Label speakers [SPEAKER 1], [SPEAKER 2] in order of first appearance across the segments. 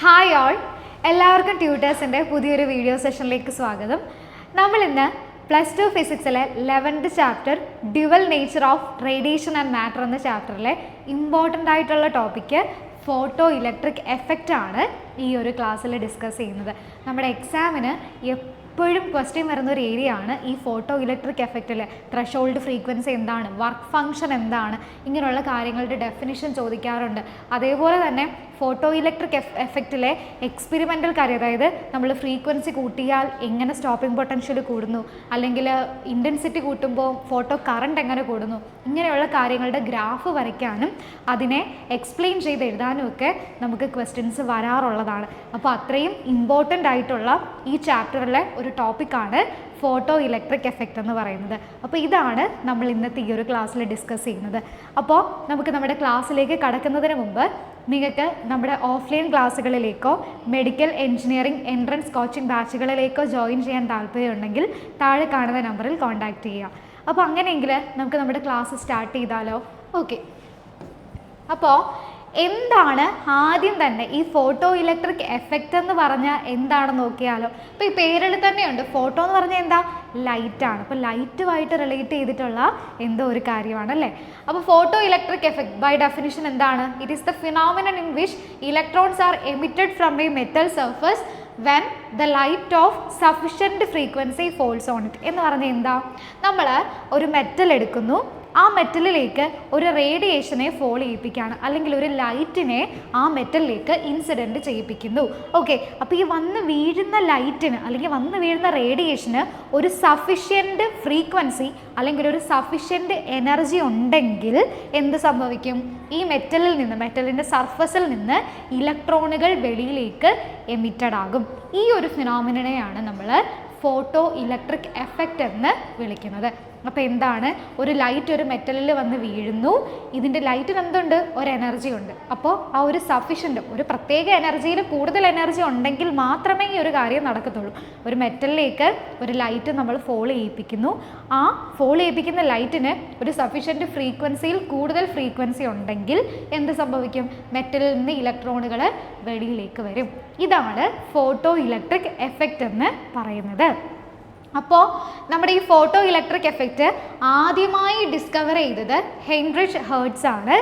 [SPEAKER 1] Hi all, എല്ലാവർക്കും ട്യൂട്ടേഴ്സിൻ്റെ പുതിയൊരു video സെഷനിലേക്ക് സ്വാഗതം. നമ്മളിന്ന് +2 ഫിസിക്സിലെ 11th chapter dual nature of radiation and matter എന്ന ചാപ്റ്ററിലെ ഇമ്പോർട്ടൻ്റ് ആയിട്ടുള്ള ടോപ്പിക്ക് ഫോട്ടോ ഇലക്ട്രിക് എഫക്റ്റ് ആണ് ഈ ഒരു ക്ലാസ്സിൽ ഡിസ്കസ് ചെയ്യുന്നത്. നമ്മുടെ എക്സാമിന് എപ്പോഴും ക്വസ്റ്റ്യൻ വരുന്ന ഒരു ഏരിയ ആണ് ഈ ഫോട്ടോ ഇലക്ട്രിക് എഫക്റ്റിൽ ത്രഷോൾഡ് ഫ്രീക്വൻസി എന്താണ്, വർക്ക് ഫംഗ്ഷൻ എന്താണ്, ഇങ്ങനെയുള്ള കാര്യങ്ങളുടെ ഡെഫിനിഷൻ ചോദിക്കാറുണ്ട്. അതേപോലെ തന്നെ ഫോട്ടോ ഇലക്ട്രിക് എഫക്റ്റിലെ എക്സ്പെരിമെൻ്റൽ കാര്യം, അതായത് നമ്മൾ ഫ്രീക്വൻസി കൂട്ടിയാൽ എങ്ങനെ സ്റ്റോപ്പിംഗ് പൊട്ടൻഷ്യൽ കൂടുന്നു, അല്ലെങ്കിൽ ഇൻറ്റൻസിറ്റി കൂട്ടുമ്പോൾ ഫോട്ടോ കറണ്ട് എങ്ങനെ കൂടുന്നു, ഇങ്ങനെയുള്ള കാര്യങ്ങളുടെ ഗ്രാഫ് വരയ്ക്കാനും അതിനെ എക്സ്പ്ലെയിൻ ചെയ്ത് എഴുതാനും ഒക്കെ നമുക്ക് ക്വസ്റ്റ്യൻസ് വരാറുള്ളതാണ്. അപ്പോൾ അത്രയും ഇമ്പോർട്ടൻ്റ് ആയിട്ടുള്ള ഈ ചാപ്റ്ററിലെ ഒരു ടോപ്പിക്കാണ് ഫോട്ടോ ഇലക്ട്രിക് എഫക്റ്റ് എന്ന് പറയുന്നത്. അപ്പോൾ ഇതാണ് നമ്മൾ ഇന്നത്തെ ഈ ഒരു ക്ലാസ്സിൽ ഡിസ്കസ് ചെയ്യുന്നത്. അപ്പോൾ നമുക്ക് നമ്മുടെ ക്ലാസ്സിലേക്ക് കടക്കുന്നതിന് മുമ്പ് നിങ്ങൾക്ക് നമ്മുടെ ഓഫ്ലൈൻ ക്ലാസ്സുകളിലേക്കോ മെഡിക്കൽ എഞ്ചിനീയറിംഗ് എൻട്രൻസ് കോച്ചിങ് ബാച്ചുകളിലേക്കോ ജോയിൻ ചെയ്യാൻ താല്പര്യമുണ്ടെങ്കിൽ താഴെ കാണുന്ന നമ്പറിൽ കോൺടാക്റ്റ് ചെയ്യുക. അപ്പോൾ അങ്ങനെയെങ്കിൽ നമുക്ക് നമ്മുടെ ക്ലാസ് സ്റ്റാർട്ട് ചെയ്താലോ? ഓക്കെ. അപ്പോൾ എന്താണ് ആദ്യം തന്നെ ഈ ഫോട്ടോ ഇലക്ട്രിക് എഫക്റ്റ് എന്ന് പറഞ്ഞാൽ എന്താണെന്ന് നോക്കിയാലോ? ഇപ്പോൾ ഈ പേരിൽ തന്നെയുണ്ട്, ഫോട്ടോ എന്ന് പറഞ്ഞാൽ എന്താ, ലൈറ്റാണ്. അപ്പോൾ ലൈറ്റുമായിട്ട് റിലേറ്റ് ചെയ്തിട്ടുള്ള എന്തോ ഒരു കാര്യമാണല്ലേ. അപ്പോൾ photo electric effect by definition എന്താണ്? It is the phenomenon in which electrons are emitted from a metal surface when the light of sufficient frequency falls on it. എന്ന് പറഞ്ഞാൽ എന്താ, നമ്മൾ ഒരു മെറ്റൽ എടുക്കുന്നു, ആ മെറ്റലിലേക്ക് ഒരു റേഡിയേഷനെ ഫോൾ ചെയ്യിപ്പിക്കുകയാണ്, അല്ലെങ്കിൽ ഒരു ലൈറ്റിനെ ആ മെറ്റലിലേക്ക് ഇൻസിഡൻറ്റ് ചെയ്യിപ്പിക്കുന്നു. ഓക്കെ. അപ്പോൾ ഈ വന്ന് വീഴുന്ന ലൈറ്റിന് അല്ലെങ്കിൽ വന്ന് വീഴുന്ന റേഡിയേഷന് ഒരു സഫിഷ്യൻറ്റ് ഫ്രീക്വൻസി അല്ലെങ്കിൽ ഒരു സഫിഷ്യൻറ്റ് എനർജി ഉണ്ടെങ്കിൽ എന്ത് സംഭവിക്കും? ഈ മെറ്റലിൽ നിന്ന്, മെറ്റലിൻ്റെ സർഫസിൽ നിന്ന് ഇലക്ട്രോണുകൾ വെളിയിലേക്ക് എമിറ്റഡ് ആകും. ഈ ഒരു ഫിനോമിനനെയാണ് നമ്മൾ ഫോട്ടോ ഇലക്ട്രിക് എഫക്റ്റ് എന്ന് വിളിക്കുന്നത്. അപ്പോൾ എന്താണ്, ഒരു ലൈറ്റ് ഒരു മെറ്റലിൽ വന്ന് വീഴുന്നു, ഇതിൻ്റെ ലൈറ്റിന് എന്തുണ്ട്, ഒരു എനർജി ഉണ്ട്. അപ്പോൾ ആ ഒരു സഫിഷ്യൻ്റ്, ഒരു പ്രത്യേക എനർജിയിൽ കൂടുതൽ എനർജി ഉണ്ടെങ്കിൽ മാത്രമേ ഈ ഒരു കാര്യം നടക്കത്തുള്ളൂ. ഒരു മെറ്റലിലേക്ക് ഒരു ലൈറ്റ് നമ്മൾ ഫോൾ ചെയ്യിപ്പിക്കുന്നു, ആ ഫോൾ ചെയ്യിപ്പിക്കുന്ന ലൈറ്റിന് ഒരു സഫിഷ്യൻറ്റ് ഫ്രീക്വൻസിയിൽ കൂടുതൽ ഫ്രീക്വൻസി ഉണ്ടെങ്കിൽ എന്ത് സംഭവിക്കും? മെറ്റലിൽ നിന്ന് ഇലക്ട്രോണുകൾ വെളിയിലേക്ക് വരും. ഇതാണ് ഫോട്ടോ ഇലക്ട്രിക് എഫക്റ്റ് എന്ന് പറയുന്നത്. അപ്പോൾ നമ്മുടെ ഈ ഫോട്ടോ ഇലക്ട്രിക് എഫക്റ്റ് ആദ്യമായി ഡിസ്കവർ ചെയ്തത് ഹെൻറിച്ച് ഹെർട്സ് ആണ്.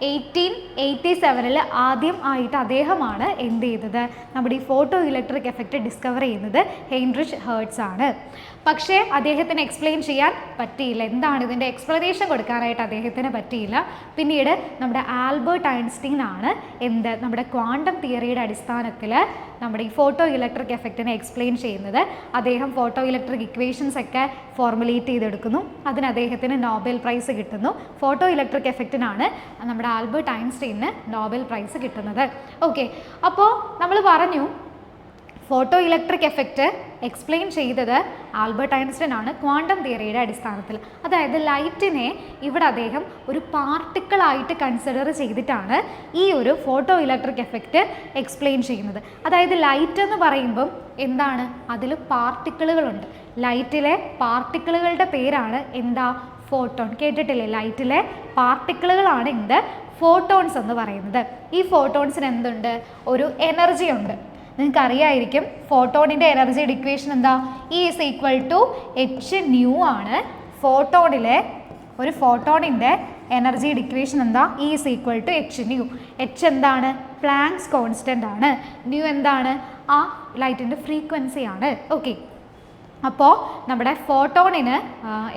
[SPEAKER 1] 1887 ആദ്യം ആയിട്ട് അദ്ദേഹമാണ് എന്ത് ചെയ്തത്, നമ്മുടെ ഈ ഫോട്ടോ ഇലക്ട്രിക് എഫക്റ്റ് ഡിസ്കവർ ചെയ്യുന്നത് ഹെൻറിച്ച് ഹെർട്സ് ആണ്. പക്ഷേ അദ്ദേഹത്തിന് എക്സ്പ്ലെയിൻ ചെയ്യാൻ പറ്റിയില്ല, എന്താണ് ഇതിൻ്റെ എക്സ്പ്ലനേഷൻ കൊടുക്കാനായിട്ട് അദ്ദേഹത്തിന് പറ്റിയില്ല. പിന്നീട് നമ്മുടെ ആൽബർട്ട് ഐൻസ്റ്റീൻ ആണ് നമ്മുടെ ക്വാണ്ടം തിയറിയുടെ അടിസ്ഥാനത്തിൽ നമ്മുടെ ഈ ഫോട്ടോ ഇലക്ട്രിക് എഫക്റ്റിനെ എക്സ്പ്ലെയിൻ ചെയ്യുന്നത്. അദ്ദേഹം ഫോട്ടോ ഇലക്ട്രിക് ഇക്വേഷൻസ് ഒക്കെ ഫോർമുലേറ്റ് ചെയ്തെടുക്കുന്നു, അതിന് അദ്ദേഹത്തിന് നോബൽ പ്രൈസ് കിട്ടുന്നു. ഫോട്ടോ ഇലക്ട്രിക് എഫക്റ്റിനാണ് നമ്മുടെ ആൽബർട്ട് ഐൻസ്റ്റീന് നോബൽ പ്രൈസ് കിട്ടുന്നത്. ഓക്കെ. അപ്പോൾ നമ്മൾ പറഞ്ഞു ഫോട്ടോ ഇലക്ട്രിക് എഫക്റ്റ് എക്സ്പ്ലെയിൻ ചെയ്തത് ആൽബർട്ട് ഐൻസ്റ്റീൻ ആണ് ക്വാണ്ടം തിയറിയുടെ അടിസ്ഥാനത്തിൽ. അതായത് ലൈറ്റിനെ ഇവിടെ അദ്ദേഹം ഒരു പാർട്ടിക്കിളായിട്ട് കൺസിഡർ ചെയ്തിട്ടാണ് ഈ ഒരു ഫോട്ടോ ഇലക്ട്രിക് എഫക്റ്റ് എക്സ്പ്ലെയിൻ ചെയ്യുന്നത്. അതായത് ലൈറ്റ് എന്ന് പറയുമ്പം എന്താണ്, അതിൽ പാർട്ടിക്കിളുകളുണ്ട്. ലൈറ്റിലെ പാർട്ടിക്കിളുകളുടെ പേരാണ് എന്താ, ഫോട്ടോൺ. കേട്ടിട്ടില്ലേ? ലൈറ്റിലെ പാർട്ടിക്കിളുകളാണ് എന്ത്, ഫോട്ടോൺസ് എന്ന് പറയുന്നത്. ഈ ഫോട്ടോൺസിന് എന്തുണ്ട്, ഒരു എനർജി ഉണ്ട്. നിങ്ങൾക്ക് അറിയായിരിക്കും ഫോട്ടോണിൻ്റെ എനർജിയുടെ ഇക്വേഷൻ എന്താ, E=H ആണ്. ഫോട്ടോണിലെ ഒരു ഫോട്ടോണിൻ്റെ എനർജിയുടെ ഇക്വേഷൻ എന്താ, E=H. H എന്താണ്, പ്ലാങ്ക്സ് കോൺസ്റ്റൻ്റ് ആണ്. ന്യൂ എന്താണ്, ആ ലൈറ്റിൻ്റെ ഫ്രീക്വൻസി ആണ്. ഓക്കെ. അപ്പോൾ നമ്മുടെ ഫോട്ടോണിന്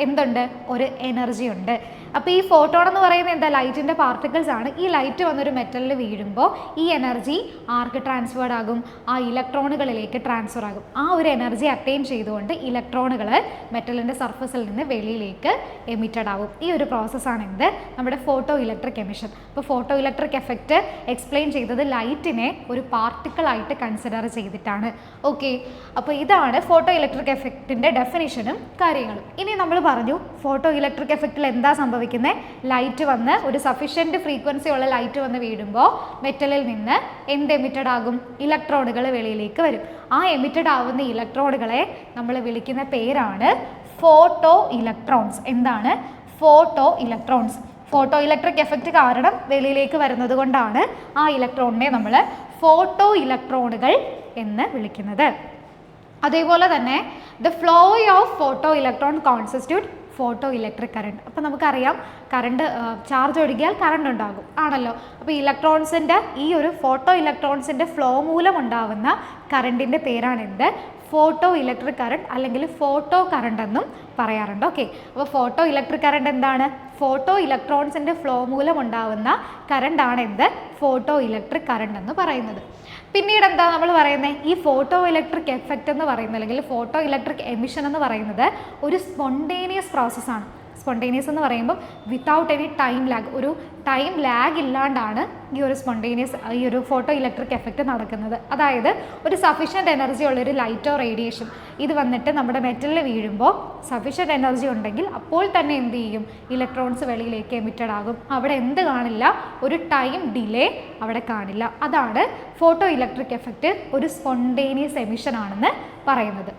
[SPEAKER 1] എന്തുണ്ട്, ഒരു എനർജി ഉണ്ട്. അപ്പോൾ ഈ ഫോട്ടോൺ എന്ന് പറയുന്നത് എന്താ, ലൈറ്റിൻ്റെ പാർട്ടിക്കിൾസ് ആണ്. ഈ ലൈറ്റ് വന്നൊരു മെറ്റലിൽ വീഴുമ്പോൾ ഈ എനർജി ആർക്ക് ട്രാൻസ്ഫേർഡ് ആകും, ആ ഇലക്ട്രോണുകളിലേക്ക് ട്രാൻസ്ഫർ ആകും. ആ ഒരു എനർജി അറ്റൈൻ ചെയ്തുകൊണ്ട് ഇലക്ട്രോണുകൾ മെറ്റലിൻ്റെ സർഫസിൽ നിന്ന് വെളിയിലേക്ക് എമിറ്റഡ് ആകും. ഈ ഒരു പ്രോസസ്സാണ് എന്ത്, നമ്മുടെ ഫോട്ടോ ഇലക്ട്രിക് എമിഷൻ. അപ്പോൾ ഫോട്ടോ ഇലക്ട്രിക് എഫക്റ്റ് എക്സ്പ്ലെയിൻ ചെയ്തത് ലൈറ്റിനെ ഒരു പാർട്ടിക്കിളായിട്ട് കൺസിഡർ ചെയ്തിട്ടാണ്. ഓക്കെ. അപ്പോൾ ഇതാണ് ഫോട്ടോ ഇലക്ട്രിക് എഫക്റ്റിൻ്റെ ഡെഫിനിഷനും കാര്യങ്ങളും. ഇനി നമ്മൾ പറഞ്ഞു ഫോട്ടോ ഇലക്ട്രിക് എഫക്റ്റിൽ എന്താ സംഭവിക്കുന്നത്, ലൈറ്റ് വന്ന് ഒരു സഫിഷ്യൻറ്റ് ഫ്രീക്വൻസി ഉള്ള ലൈറ്റ് വന്ന് വീഴുമ്പോൾ മെറ്റലിൽ നിന്ന് എന്ത് എമിറ്റഡ് ആകും, ഇലക്ട്രോണുകൾ വെളിയിലേക്ക് വരും. ആ എമിറ്റഡ് ആവുന്ന ഇലക്ട്രോണുകളെ നമ്മൾ വിളിക്കുന്ന പേരാണ് ഫോട്ടോ ഇലക്ട്രോൺസ്. എന്താണ്, photo electrons. Photo electric effect കാരണം വെളിയിലേക്ക് വരുന്നത് കൊണ്ടാണ് ആ ഇലക്ട്രോണിനെ നമ്മൾ ഫോട്ടോ ഇലക്ട്രോണുകൾ എന്ന് വിളിക്കുന്നത്. അതേപോലെ തന്നെ the flow of photo electron constitute photo electric current. അപ്പോൾ നമുക്കറിയാം കറണ്ട് ചാർജ് ഒഴുകിയാൽ കറണ്ട് ഉണ്ടാകും ആണല്ലോ. അപ്പോൾ ഇലക്ട്രോൺസിൻ്റെ ഈ ഒരു ഫോട്ടോ ഇലക്ട്രോൺസിൻ്റെ ഫ്ലോ മൂലം ഉണ്ടാവുന്ന കറണ്ടിൻ്റെ പേരാണ് എന്ത്? ഫോട്ടോ ഇലക്ട്രിക് കറണ്ട് അല്ലെങ്കിൽ ഫോട്ടോ കറണ്ട് എന്നും പറയാറുണ്ട്. ഓക്കെ, അപ്പോൾ ഫോട്ടോ ഇലക്ട്രിക് കറണ്ട് എന്താണ്? ഫോട്ടോ ഇലക്ട്രോൺസിൻ്റെ ഫ്ലോ മൂലം ഉണ്ടാവുന്ന കറണ്ടാണ് എന്ത്? ഫോട്ടോ ഇലക്ട്രിക് കറണ്ട് എന്ന് പറയുന്നത്. പിന്നീട് എന്താ നമ്മൾ പറയുന്നത്? ഈ ഫോട്ടോ ഇലക്ട്രിക് എഫക്റ്റ് എന്ന് പറയുന്നത് അല്ലെങ്കിൽ ഫോട്ടോ ഇലക്ട്രിക് എമിഷൻ എന്ന് പറയുന്നത് ഒരു സ്പോണ്ടേനിയസ് പ്രോസസ്സാണ്. സ്പോണ്ടേനിയസ് എന്ന് പറയുമ്പോൾ വിത്തൗട്ട് എനി ടൈം ലാഗ്, ഒരു ടൈം ലാഗ് ഇല്ലാണ്ടാണ് ഈ ഒരു ഫോട്ടോ ഇലക്ട്രിക് എഫക്റ്റ് നടക്കുന്നത്. അതായത് ഒരു സഫീഷ്യൻറ്റ് എനർജി ഉള്ളൊരു ലൈറ്റോ റേഡിയേഷൻ ഇത് വന്നിട്ട് നമ്മുടെ മെറ്റലിൽ വീഴുമ്പോൾ സഫീഷ്യൻറ്റ് എനർജി ഉണ്ടെങ്കിൽ അപ്പോൾ തന്നെ എന്ത് ചെയ്യും? ഇലക്ട്രോൺസ് വെളിയിലേക്ക് എമിറ്റഡ് ആകും. അവിടെ എന്ത് കാണില്ല? ഒരു ടൈം ഡിലേ അവിടെ കാണില്ല. അതാണ് ഫോട്ടോ ഇലക്ട്രിക് എഫക്റ്റ് ഒരു സ്പോണ്ടേനിയസ് എമിഷൻ ആണെന്ന് പറയുന്നത്.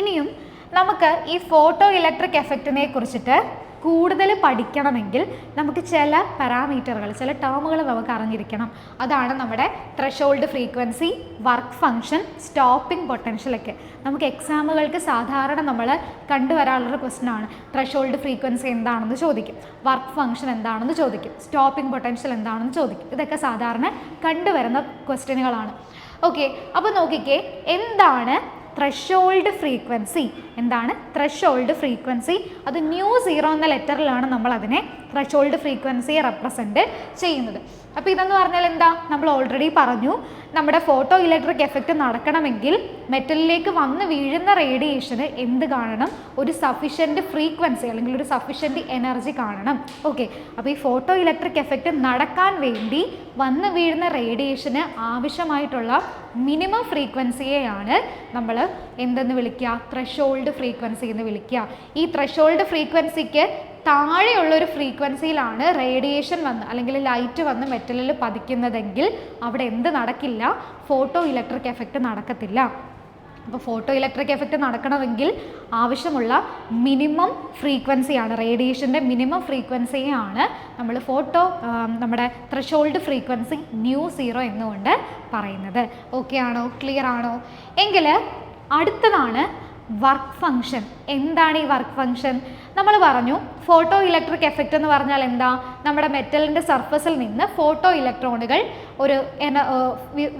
[SPEAKER 1] ഇനിയും നമുക്ക് ഈ ഫോട്ടോ ഇലക്ട്രിക് എഫക്റ്റിനെ കുറിച്ചിട്ട് കൂടുതൽ പഠിക്കണമെങ്കിൽ നമുക്ക് ചില പാരാമീറ്ററുകൾ, ചില ടേമുകൾ നമുക്ക് അറിഞ്ഞിരിക്കണം. അതാണ് നമ്മുടെ threshold frequency, work function, stopping potential ഒക്കെ. നമുക്ക് എക്സാമുകൾക്ക് സാധാരണ നമ്മൾ കണ്ടുവരാറുള്ളൊരു ക്വസ്റ്റ്യനാണ്. ത്രെഷോൾഡ് ഫ്രീക്വൻസി എന്താണെന്ന് ചോദിക്കും, വർക്ക് ഫംഗ്ഷൻ എന്താണെന്ന് ചോദിക്കും, സ്റ്റോപ്പിംഗ് പൊട്ടൻഷ്യൽ എന്താണെന്ന് ചോദിക്കും. ഇതൊക്കെ സാധാരണ കണ്ടുവരുന്ന ക്വസ്റ്റ്യനുകളാണ്. ഓക്കെ, അപ്പോൾ നോക്കിക്കേ, എന്താണ് ത്രെഷോൾഡ് ഫ്രീക്വൻസി? എന്താണ് ത്രെഷോൾഡ് ഫ്രീക്വൻസി? അത് μ0 എന്ന ലെറ്ററിലാണ് നമ്മൾ അതിനെ ത്രെഷോൾഡ് ഫ്രീക്വൻസിയെ റെപ്രസെൻറ്റ് ചെയ്യുന്നത്. അപ്പോൾ ഇതെന്ന് പറഞ്ഞാൽ എന്താ? നമ്മൾ ഓൾറെഡി പറഞ്ഞു, നമ്മുടെ ഫോട്ടോ ഇലക്ട്രിക് എഫക്റ്റ് നടക്കണമെങ്കിൽ മെറ്റലിലേക്ക് വന്ന് വീഴുന്ന റേഡിയേഷന് എന്ത് കാണണം? ഒരു സഫിഷ്യൻറ്റ് ഫ്രീക്വൻസി അല്ലെങ്കിൽ ഒരു സഫിഷ്യൻറ്റ് എനർജി കാണണം. ഓക്കെ, അപ്പോൾ ഈ ഫോട്ടോ ഇലക്ട്രിക് എഫക്റ്റ് നടക്കാൻ വേണ്ടി വന്ന് വീഴുന്ന റേഡിയേഷന് ആവശ്യമായിട്ടുള്ള മിനിമം ഫ്രീക്വൻസിയെയാണ് നമ്മൾ എന്തെന്ന് വിളിക്കുക? ത്രെഷോൾഡ് ഫ്രീക്വൻസി എന്ന് വിളിക്കുക. ഈ ത്രെഷോൾഡ് ഫ്രീക്വൻസിക്ക് താഴെയുള്ളൊരു ഫ്രീക്വൻസിയിലാണ് റേഡിയേഷൻ വന്ന് അല്ലെങ്കിൽ ലൈറ്റ് വന്ന് മെറ്റലിൽ പതിക്കുന്നതെങ്കിൽ അവിടെ എന്ത് നടക്കില്ല? ഫോട്ടോ ഇലക്ട്രിക് എഫക്റ്റ് നടക്കത്തില്ല. അപ്പോൾ ഫോട്ടോ ഇലക്ട്രിക് എഫക്റ്റ് നടക്കണമെങ്കിൽ ആവശ്യമുള്ള മിനിമം ഫ്രീക്വൻസിയാണ്, റേഡിയേഷൻ്റെ മിനിമം ഫ്രീക്വൻസിയാണ് നമ്മൾ നമ്മുടെ ത്രെഷോൾഡ് ഫ്രീക്വൻസി μ0 എന്നുകൊണ്ട് പറയുന്നത്. ഓക്കെ ആണോ? ക്ലിയർ ആണോ? എങ്കിൽ അടുത്തതാണ് വർക്ക് ഫംഗ്ഷൻ. എന്താണ് ഈ വർക്ക് ഫംഗ്ഷൻ? നമ്മൾ പറഞ്ഞു ഫോട്ടോ ഇലക്ട്രിക് എഫക്റ്റ് എന്ന് പറഞ്ഞാൽ എന്താ? നമ്മുടെ മെറ്റലിൻ്റെ സർഫസിൽ നിന്ന് ഫോട്ടോ ഇലക്ട്രോണുകൾ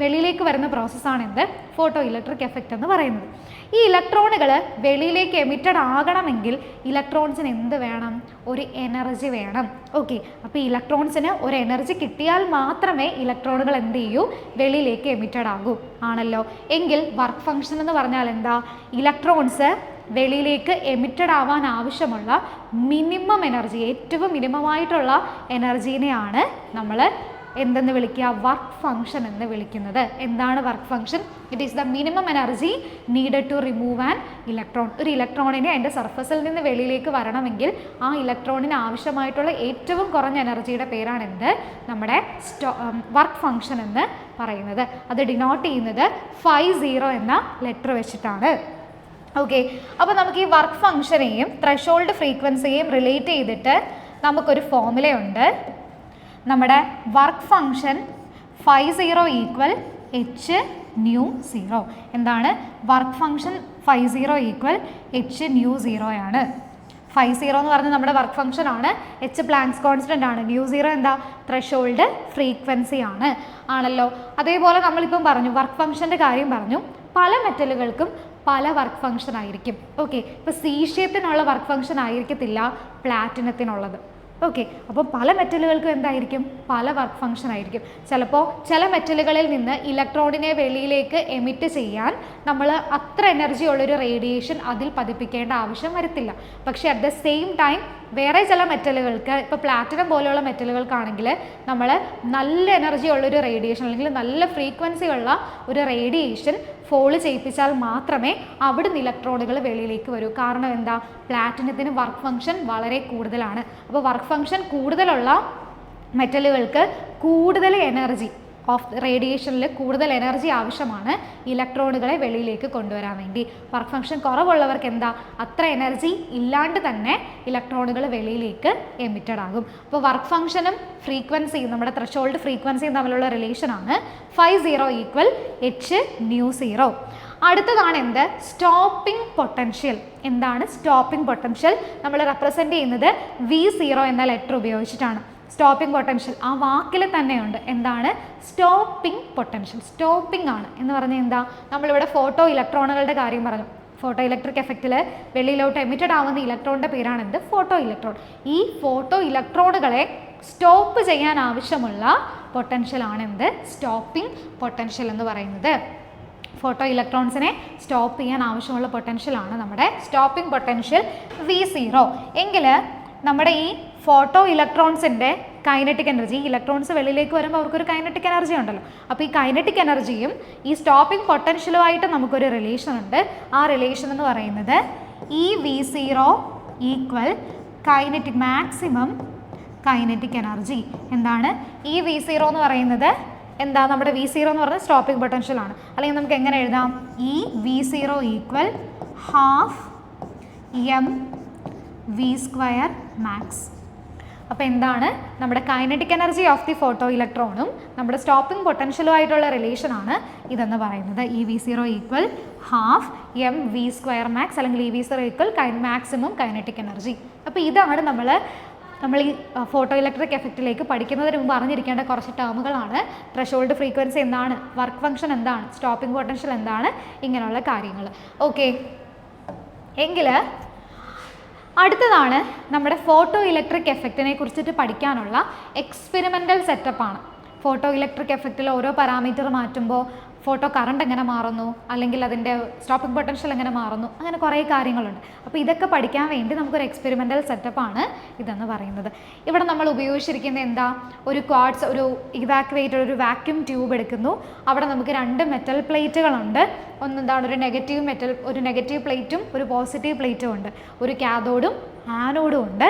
[SPEAKER 1] വെളിയിലേക്ക് വരുന്ന പ്രോസസ്സാണ് എന്ത്? ഫോട്ടോ ഇലക്ട്രിക് എഫക്റ്റ് എന്ന് പറയുന്നത്. ഈ ഇലക്ട്രോണുകൾ വെളിയിലേക്ക് എമിറ്റഡ് ആകണമെങ്കിൽ ഇലക്ട്രോൺസിന് എന്ത് വേണം? ഒരു എനർജി വേണം. ഓക്കെ, അപ്പോൾ ഈ ഇലക്ട്രോൺസിന് ഒരു എനർജി കിട്ടിയാൽ മാത്രമേ ഇലക്ട്രോണുകൾ എന്ത് ചെയ്യൂ? വെളിയിലേക്ക് എമിറ്റഡ് ആകൂ ആണല്ലോ. എങ്കിൽ വർക്ക് ഫംഗ്ഷൻ എന്ന് പറഞ്ഞാൽ എന്താ? ഇലക്ട്രോൺസ് വെളിയിലേക്ക് എമിറ്റഡ് ആവാൻ ആവശ്യമുള്ള മിനിമം എനർജി, ഏറ്റവും മിനിമമായിട്ടുള്ള എനർജീനെയാണ് നമ്മൾ എന്തെന്ന് വിളിക്കുക? വർക്ക് ഫംഗ്ഷൻ എന്ന് വിളിക്കുന്നത്. എന്താണ് work function? It is the minimum energy needed to remove an electron. ഒരു ഇലക്ട്രോണിനെ അതിൻ്റെ സർഫസിൽ നിന്ന് വെളിയിലേക്ക് വരണമെങ്കിൽ ആ ഇലക്ട്രോണിന് ആവശ്യമായിട്ടുള്ള ഏറ്റവും കുറഞ്ഞ എനർജിയുടെ പേരാണ് എന്ത്? നമ്മുടെ വർക്ക് ഫംഗ്ഷൻ എന്ന് പറയുന്നത്. അത് ഡിനോട്ട് ചെയ്യുന്നത് 50 എന്ന ലെറ്റർ വെച്ചിട്ടാണ്. ഓക്കെ, അപ്പോൾ നമുക്ക് ഈ വർക്ക് ഫംഗ്ഷനെയും ത്രെഷോൾഡ് ഫ്രീക്വൻസിയെയും റിലേറ്റ് ചെയ്തിട്ട് നമുക്കൊരു ഫോർമുലയുണ്ട്. നമ്മുടെ വർക്ക് ഫംഗ്ഷൻ 50 ഈക്വൽ h/μ0. എന്താണ്? വർക്ക് ഫംഗ്ഷൻ 50 ഈക്വൽ h/μ0 ആണ്. 50 എന്ന് പറഞ്ഞാൽ നമ്മുടെ വർക്ക് ഫംഗ്ഷൻ ആണ്. h പ്ലാങ്ക്സ് കോൺസ്റ്റൻ്റ് ആണ്. μ0 എന്താ? ത്രെഷോൾഡ് ഫ്രീക്വൻസി ആണല്ലോ. അതേപോലെ നമ്മളിപ്പം പറഞ്ഞു വർക്ക് ഫംഗ്ഷൻ്റെ കാര്യം പറഞ്ഞു. പല മെറ്റലുകൾക്കും പല വർക്ക് ഫംഗ്ഷൻ ആയിരിക്കും. ഓക്കെ, ഇപ്പോൾ സീഷ്യത്തിനുള്ള വർക്ക് ഫംഗ്ഷൻ ആയിരിക്കത്തില്ല പ്ലാറ്റിനത്തിനുള്ളത്. ഓക്കെ, അപ്പോൾ പല മെറ്റലുകൾക്കും എന്തായിരിക്കും? പല വർക്ക് ഫംഗ്ഷൻ ആയിരിക്കും. ചിലപ്പോൾ ചില മെറ്റലുകളിൽ നിന്ന് ഇലക്ട്രോണിനെ വെളിയിലേക്ക് എമിറ്റ് ചെയ്യാൻ നമ്മൾ അത്ര എനർജി ഉള്ളൊരു റേഡിയേഷൻ അതിൽ പതിപ്പിക്കേണ്ട ആവശ്യം വരത്തില്ല. പക്ഷേ അറ്റ് ദ സെയിം ടൈം വേറെ ചില മെറ്റലുകൾക്ക്, ഇപ്പോൾ പ്ലാറ്റിനം പോലെയുള്ള മെറ്റലുകൾക്കാണെങ്കിൽ നമ്മൾ നല്ല എനർജി ഉള്ളൊരു റേഡിയേഷൻ അല്ലെങ്കിൽ നല്ല ഫ്രീക്വൻസി ഉള്ള ഒരു റേഡിയേഷൻ ഫോള് ചെയ്യിപ്പിച്ചാൽ മാത്രമേ അവിടുന്ന് ഇലക്ട്രോണുകൾ വെളിയിലേക്ക് വരൂ. കാരണം എന്താ? പ്ലാറ്റിനത്തിന് വർക്ക് ഫംഗ്ഷൻ വളരെ കൂടുതലാണ്. അപ്പോൾ വർക്ക് ഫംഗ്ഷൻ കൂടുതലുള്ള മെറ്റലുകൾക്ക് കൂടുതൽ എനർജി ഓഫ് റേഡിയേഷനിൽ കൂടുതൽ എനർജി ആവശ്യമാണ് ഇലക്ട്രോണുകളെ വെളിയിലേക്ക് കൊണ്ടുവരാൻ വേണ്ടി. വർക്ക് ഫംഗ്ഷൻ കുറവുള്ളവർക്ക് എന്താ, അത്ര എനർജി ഇല്ലാണ്ട് തന്നെ ഇലക്ട്രോണുകൾ വെളിയിലേക്ക് എമിറ്റഡ് ആകും. അപ്പോൾ വർക്ക് ഫംഗ്ഷനും ഫ്രീക്വൻസിയും നമ്മുടെ ത്രഷോൾഡ് ഫ്രീക്വൻസിയും തമ്മിലുള്ള റിലേഷനാണ് φ0 = h/μ0. അടുത്തതാണ് എന്ത്, സ്റ്റോപ്പിംഗ് പൊട്ടൻഷ്യൽ. എന്താണ് സ്റ്റോപ്പിംഗ് പൊട്ടൻഷ്യൽ? നമ്മൾ റെപ്രസെൻറ്റ് ചെയ്യുന്നത് V0 എന്ന ലെറ്റർ ഉപയോഗിച്ചിട്ടാണ്. സ്റ്റോപ്പിംഗ് പൊട്ടൻഷ്യൽ ആ വാക്കിൽ തന്നെയുണ്ട്. എന്താണ് സ്റ്റോപ്പിംഗ് പൊട്ടൻഷ്യൽ? സ്റ്റോപ്പിംഗ് ആണ് എന്ന് പറഞ്ഞാൽ എന്താ, നമ്മളിവിടെ ഫോട്ടോ ഇലക്ട്രോണുകളുടെ കാര്യം പറഞ്ഞു. ഫോട്ടോ ഇലക്ട്രിക് എഫക്റ്റിൽ വെളിയിലോട്ട് എമിറ്റഡ് ആവുന്ന ഇലക്ട്രോണിൻ്റെ പേരാണ് എന്ത്, ഫോട്ടോ ഇലക്ട്രോൺ. ഈ ഫോട്ടോ ഇലക്ട്രോണുകളെ സ്റ്റോപ്പ് ചെയ്യാൻ ആവശ്യമുള്ള പൊട്ടൻഷ്യലാണ് എന്ത്, സ്റ്റോപ്പിംഗ് പൊട്ടൻഷ്യൽ എന്ന് പറയുന്നത്. ഫോട്ടോ ഇലക്ട്രോൺസിനെ സ്റ്റോപ്പ് ചെയ്യാൻ ആവശ്യമുള്ള പൊട്ടൻഷ്യലാണ് നമ്മുടെ സ്റ്റോപ്പിംഗ് പൊട്ടൻഷ്യൽ V0. എങ്കിൽ നമ്മുടെ ഈ ഫോട്ടോ ഇലക്ട്രോൺസിൻ്റെ കൈനറ്റിക് എനർജി, ഇലക്ട്രോൺസ് വെളിയിലേക്ക് വരുമ്പോൾ അവർക്കൊരു കൈനറ്റിക് എനർജി ഉണ്ടല്ലോ. അപ്പോൾ ഈ കൈനറ്റിക് എനർജിയും ഈ സ്റ്റോപ്പിംഗ് പൊട്ടൻഷ്യലുമായിട്ട് നമുക്കൊരു റിലേഷൻ ഉണ്ട്. ആ റിലേഷൻ എന്ന് പറയുന്നത് ഈ V0 = kinetic maximum kinetic energy. എന്താണ് ഈ V0 എന്ന് പറയുന്നത്? എന്താ, നമ്മുടെ V0 എന്ന് പറയുന്നത് സ്റ്റോപ്പിംഗ് പൊട്ടൻഷ്യൽ ആണ്. അല്ലെങ്കിൽ നമുക്ക് എങ്ങനെ എഴുതാം, ഈ V0 = ½ mv² max. അപ്പോൾ എന്താണ്, നമ്മുടെ kinetic energy of the photo ഇലക്ട്രോണും നമ്മുടെ സ്റ്റോപ്പിംഗ് പൊട്ടൻഷ്യലുമായിട്ടുള്ള റിലേഷനാണ് ഇതെന്ന് പറയുന്നത്. ഈ V0 = ½ mv² max, അല്ലെങ്കിൽ ഈ V0 = മാക്സിമം കൈനറ്റിക് എനർജി. അപ്പോൾ ഇതാണ് നമ്മൾ ഈ ഫോട്ടോ ഇലക്ട്രിക് എഫക്റ്റിലേക്ക് പഠിക്കുന്നതിന് മുമ്പ് അറിഞ്ഞിരിക്കേണ്ട കുറച്ച് ടേമുകളാണ്. ത്രഷോൾഡ് ഫ്രീക്വൻസി എന്താണ്, വർക്ക് ഫംഗ്ഷൻ എന്താണ്, സ്റ്റോപ്പിംഗ് പൊട്ടൻഷ്യൽ എന്താണ്, ഇങ്ങനെയുള്ള കാര്യങ്ങൾ. ഓക്കെ, എങ്കിൽ അടുത്തതാണ് നമ്മുടെ ഫോട്ടോ ഇലക്ട്രിക് എഫക്റ്റിനെ കുറിച്ചിട്ട് പഠിക്കാനുള്ള എക്സ്പെരിമെൻ്റൽ സെറ്റപ്പാണ്. ഫോട്ടോ ഇലക്ട്രിക് എഫക്റ്റിൽ ഓരോ പാരാമീറ്റർ മാറ്റുമ്പോൾ ഫോട്ടോ കറണ്ട് എങ്ങനെ മാറുന്നു, അല്ലെങ്കിൽ അതിൻ്റെ സ്റ്റോപ്പിംഗ് പൊട്ടൻഷ്യൽ എങ്ങനെ മാറുന്നു, അങ്ങനെ കുറേ കാര്യങ്ങളുണ്ട്. അപ്പോൾ ഇതൊക്കെ പഠിക്കാൻ വേണ്ടി നമുക്കൊരു എക്സ്പെരിമെൻ്റൽ സെറ്റപ്പാണ് ഇതെന്ന് പറയുന്നത്. ഇവിടെ നമ്മൾ ഉപയോഗിച്ചിരിക്കുന്നത് എന്താ, ഒരു ക്വാർട്സ്, ഒരു ഇവാക്യുവേറ്റഡ് ഒരു വാക്യൂം ട്യൂബ് എടുക്കുന്നു. അവിടെ നമുക്ക് 2 മെറ്റൽ പ്ലേറ്റുകളുണ്ട്. ഒന്നെന്താണ്, ഒരു നെഗറ്റീവ് പ്ലേറ്റും ഒരു പോസിറ്റീവ് പ്ലേറ്റും ഉണ്ട്. ഒരു കാഥോഡും ആനോഡും ഉണ്ട്.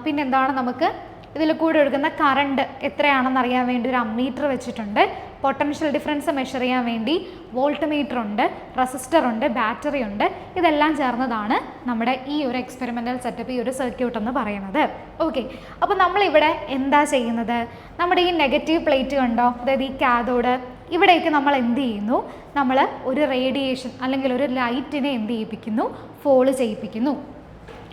[SPEAKER 1] പിന്നെന്താണ്, നമുക്ക് ഇതിൽ കൂടെ ഒഴുകുന്ന കറണ്ട് എത്രയാണെന്ന് അറിയാൻ വേണ്ടി ഒരു അമ്മീറ്റർ വെച്ചിട്ടുണ്ട്. പൊട്ടൻഷ്യൽ ഡിഫറൻസ് മെഷർ ചെയ്യാൻ വേണ്ടി വോൾട്ട് മീറ്റർ ഉണ്ട്, റെസിസ്റ്റർ ഉണ്ട്, ബാറ്ററി ഉണ്ട്. ഇതെല്ലാം ചേർന്നതാണ് നമ്മുടെ ഈ ഒരു എക്സ്പെരിമെൻ്റൽ സെറ്റപ്പ്, ഈ ഒരു സർക്യൂട്ട് എന്ന് പറയുന്നത്. ഓക്കെ, അപ്പോൾ നമ്മളിവിടെ എന്താ ചെയ്യുന്നത്, നമ്മുടെ ഈ നെഗറ്റീവ് പ്ലേറ്റ് കണ്ടോ, അതായത് ഈ കാഥോഡ്, ഇവിടേക്ക് നമ്മൾ എന്ത് ചെയ്യുന്നു, നമ്മൾ ഒരു റേഡിയേഷൻ അല്ലെങ്കിൽ ഒരു ലൈറ്റിനെ എന്ത് ചെയ്യിപ്പിക്കുന്നു, ഫോള് ചെയ്യിപ്പിക്കുന്നു.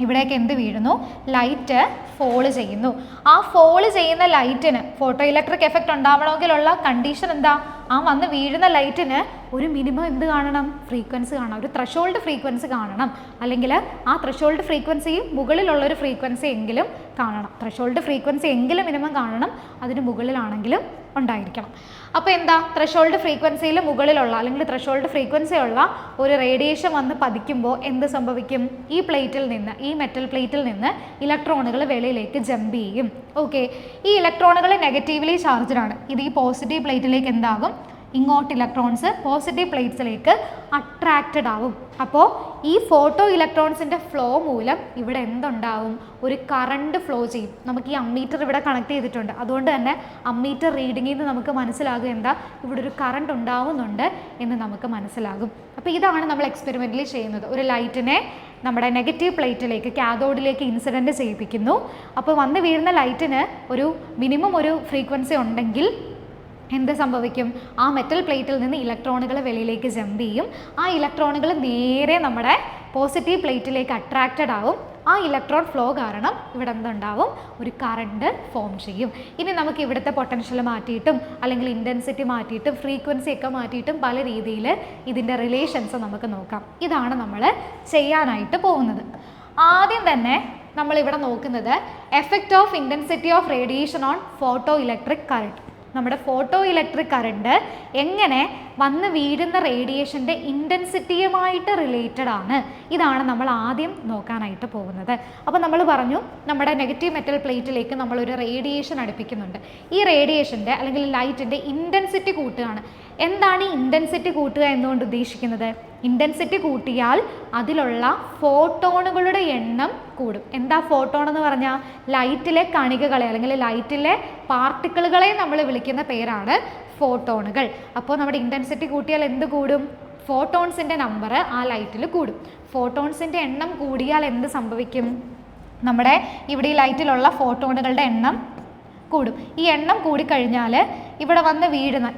[SPEAKER 1] ഇവിടേക്ക് എന്ത് വീഴുന്നു, ലൈറ്റ് ഫോള് ചെയ്യുന്നു. ആ ഫോള് ചെയ്യുന്ന ലൈറ്റിന് ഫോട്ടോ ഇലക്ട്രിക് എഫക്റ്റ് ഉണ്ടാവണമെങ്കിലുള്ള കണ്ടീഷൻ എന്താ, ആ വന്ന് വീഴുന്ന ലൈറ്റിന് ഒരു മിനിമം എന്ത് കാണണം, ഫ്രീക്വൻസി കാണണം, ഒരു ത്രഷോൾഡ് ഫ്രീക്വൻസി കാണണം. അല്ലെങ്കിൽ ആ ത്രഷോൾഡ് ഫ്രീക്വൻസി മുകളിലുള്ളൊരു ഫ്രീക്വൻസി എങ്കിലും കാണണം. ത്രഷോൾഡ് ഫ്രീക്വൻസി എങ്കിലും മിനിമം കാണണം, അതിന് മുകളിലാണെങ്കിലും ഉണ്ടായിരിക്കണം. അപ്പോൾ എന്താ, ത്രഷോൾഡ് ഫ്രീക്വൻസിയിൽ മുകളിലുള്ള അല്ലെങ്കിൽ ത്രഷോൾഡ് ഫ്രീക്വൻസി ഉള്ള ഒരു റേഡിയേഷൻ വന്ന് പതിക്കുമ്പോൾ എന്ത് സംഭവിക്കും, ഈ പ്ലേറ്റിൽ നിന്ന്, ഈ മെറ്റൽ പ്ലേറ്റിൽ നിന്ന് ഇലക്ട്രോണുകൾ വെളിയിലേക്ക് ജമ്പ് ചെയ്യും. ഓക്കെ, ഈ ഇലക്ട്രോണുകൾ നെഗറ്റീവ്ലി ചാർജ്ഡ് ആണ്. ഇത് ഈ പോസിറ്റീവ് പ്ലേറ്റിലേക്ക് എന്താകും, ഇങ്ങോട്ട് ഇലക്ട്രോൺസ് പോസിറ്റീവ് പ്ലേറ്റ്സിലേക്ക് അട്രാക്റ്റഡ് ആവും. അപ്പോൾ ഈ ഫോട്ടോ ഇലക്ട്രോൺസിൻ്റെ ഫ്ലോ മൂലം ഇവിടെ എന്തുണ്ടാവും, ഒരു കറണ്ട് ഫ്ലോ ചെയ്യും. നമുക്ക് ഈ അമ്മീറ്റർ ഇവിടെ കണക്ട് ചെയ്തിട്ടുണ്ട്, അതുകൊണ്ട് തന്നെ അമ്മീറ്റർ റീഡിങ്ങിൽ നിന്ന് നമുക്ക് മനസ്സിലാകും എന്താ, ഇവിടെ ഒരു കറണ്ട് ഉണ്ടാവുന്നുണ്ട് എന്ന് നമുക്ക് മനസ്സിലാകും. അപ്പോൾ ഇതാണ് നമ്മൾ എക്സ്പെരിമെൻ്റലി ചെയ്യുന്നത്. ഒരു ലൈറ്റിനെ നമ്മുടെ നെഗറ്റീവ് പ്ലേറ്റിലേക്ക്, കാഥോഡിലേക്ക് ഇൻസിഡൻറ്റ് ചെയ്യിപ്പിക്കുന്നു. അപ്പോൾ വന്ന് വീഴുന്ന ലൈറ്റിന് ഒരു മിനിമം ഒരു ഫ്രീക്വൻസി ഉണ്ടെങ്കിൽ എന്ത് സംഭവിക്കും, ആ മെറ്റൽ പ്ലേറ്റിൽ നിന്ന് ഇലക്ട്രോണുകൾ വെളിയിലേക്ക് ജമ്പ് ചെയ്യും. ആ ഇലക്ട്രോണുകൾ നേരെ നമ്മുടെ പോസിറ്റീവ് പ്ലേറ്റിലേക്ക് അട്രാക്റ്റഡ് ആവും. ആ ഇലക്ട്രോൺ ഫ്ലോ കാരണം ഇവിടെ എന്തുണ്ടാവും, ഒരു കറണ്ട് ഫോം ചെയ്യും. ഇനി നമുക്ക് ഇവിടുത്തെ പൊട്ടൻഷ്യൽ മാറ്റിയിട്ടും അല്ലെങ്കിൽ ഇൻറ്റൻസിറ്റി മാറ്റിയിട്ടും ഫ്രീക്വൻസി ഒക്കെ മാറ്റിയിട്ടും പല രീതിയിൽ ഇതിൻ്റെ റിലേഷൻസ് നമുക്ക് നോക്കാം. ഇതാണ് നമ്മൾ ചെയ്യാനായിട്ട് പോകുന്നത്. ആദ്യം തന്നെ നമ്മളിവിടെ നോക്കുന്നത് effect of intensity of radiation on photo electric current. നമ്മുടെ ഫോട്ടോ ഇലക്ട്രിക് കറണ്ട് എങ്ങനെ വന്ന് വീഴുന്ന റേഡിയേഷൻ്റെ ഇൻറ്റൻസിറ്റിയുമായിട്ട് റിലേറ്റഡ് ആണ്. ഇതാണ് നമ്മൾ ആദ്യം നോക്കാനായിട്ട് പോകുന്നത്. അപ്പോൾ നമ്മൾ പറഞ്ഞു, നമ്മുടെ നെഗറ്റീവ് മെറ്റൽ പ്ലേറ്റിലേക്ക് നമ്മളൊരു റേഡിയേഷൻ അടുപ്പിക്കുന്നുണ്ട്. ഈ റേഡിയേഷൻ്റെ അല്ലെങ്കിൽ ലൈറ്റിൻ്റെ ഇൻറ്റൻസിറ്റി കൂട്ടുകയാണ്. എന്താണ് ഈ ഇൻറ്റൻസിറ്റി കൂട്ടുക എന്നുകൊണ്ട് ഉദ്ദേശിക്കുന്നത്? ഇൻറ്റൻസിറ്റി കൂട്ടിയാൽ അതിലുള്ള ഫോട്ടോണുകളുടെ എണ്ണം കൂടും. എന്താ ഫോട്ടോൺ എന്ന് പറഞ്ഞാൽ, ലൈറ്റിലെ കണികകളെ അല്ലെങ്കിൽ ലൈറ്റിലെ പാർട്ടിക്കിളുകളെ നമ്മൾ വിളിക്കുന്ന പേരാണ് ഫോട്ടോണുകൾ. അപ്പോൾ നമ്മുടെ ഇൻറ്റൻസിറ്റി കൂട്ടിയാൽ എന്ത് കൂടും? ഫോട്ടോൺസിൻ്റെ നമ്പർ ആ ലൈറ്റിൽ കൂടും. ഫോട്ടോൺസിൻ്റെ എണ്ണം കൂടിയാൽ എന്ത് സംഭവിക്കും? നമ്മുടെ ഇവിടെ ഈ ലൈറ്റിലുള്ള ഫോട്ടോണുകളുടെ എണ്ണം കൂടും. ഈ എണ്ണം കൂടിക്കഴിഞ്ഞാൽ ഇവിടെ വന്ന് വീഴുന്ന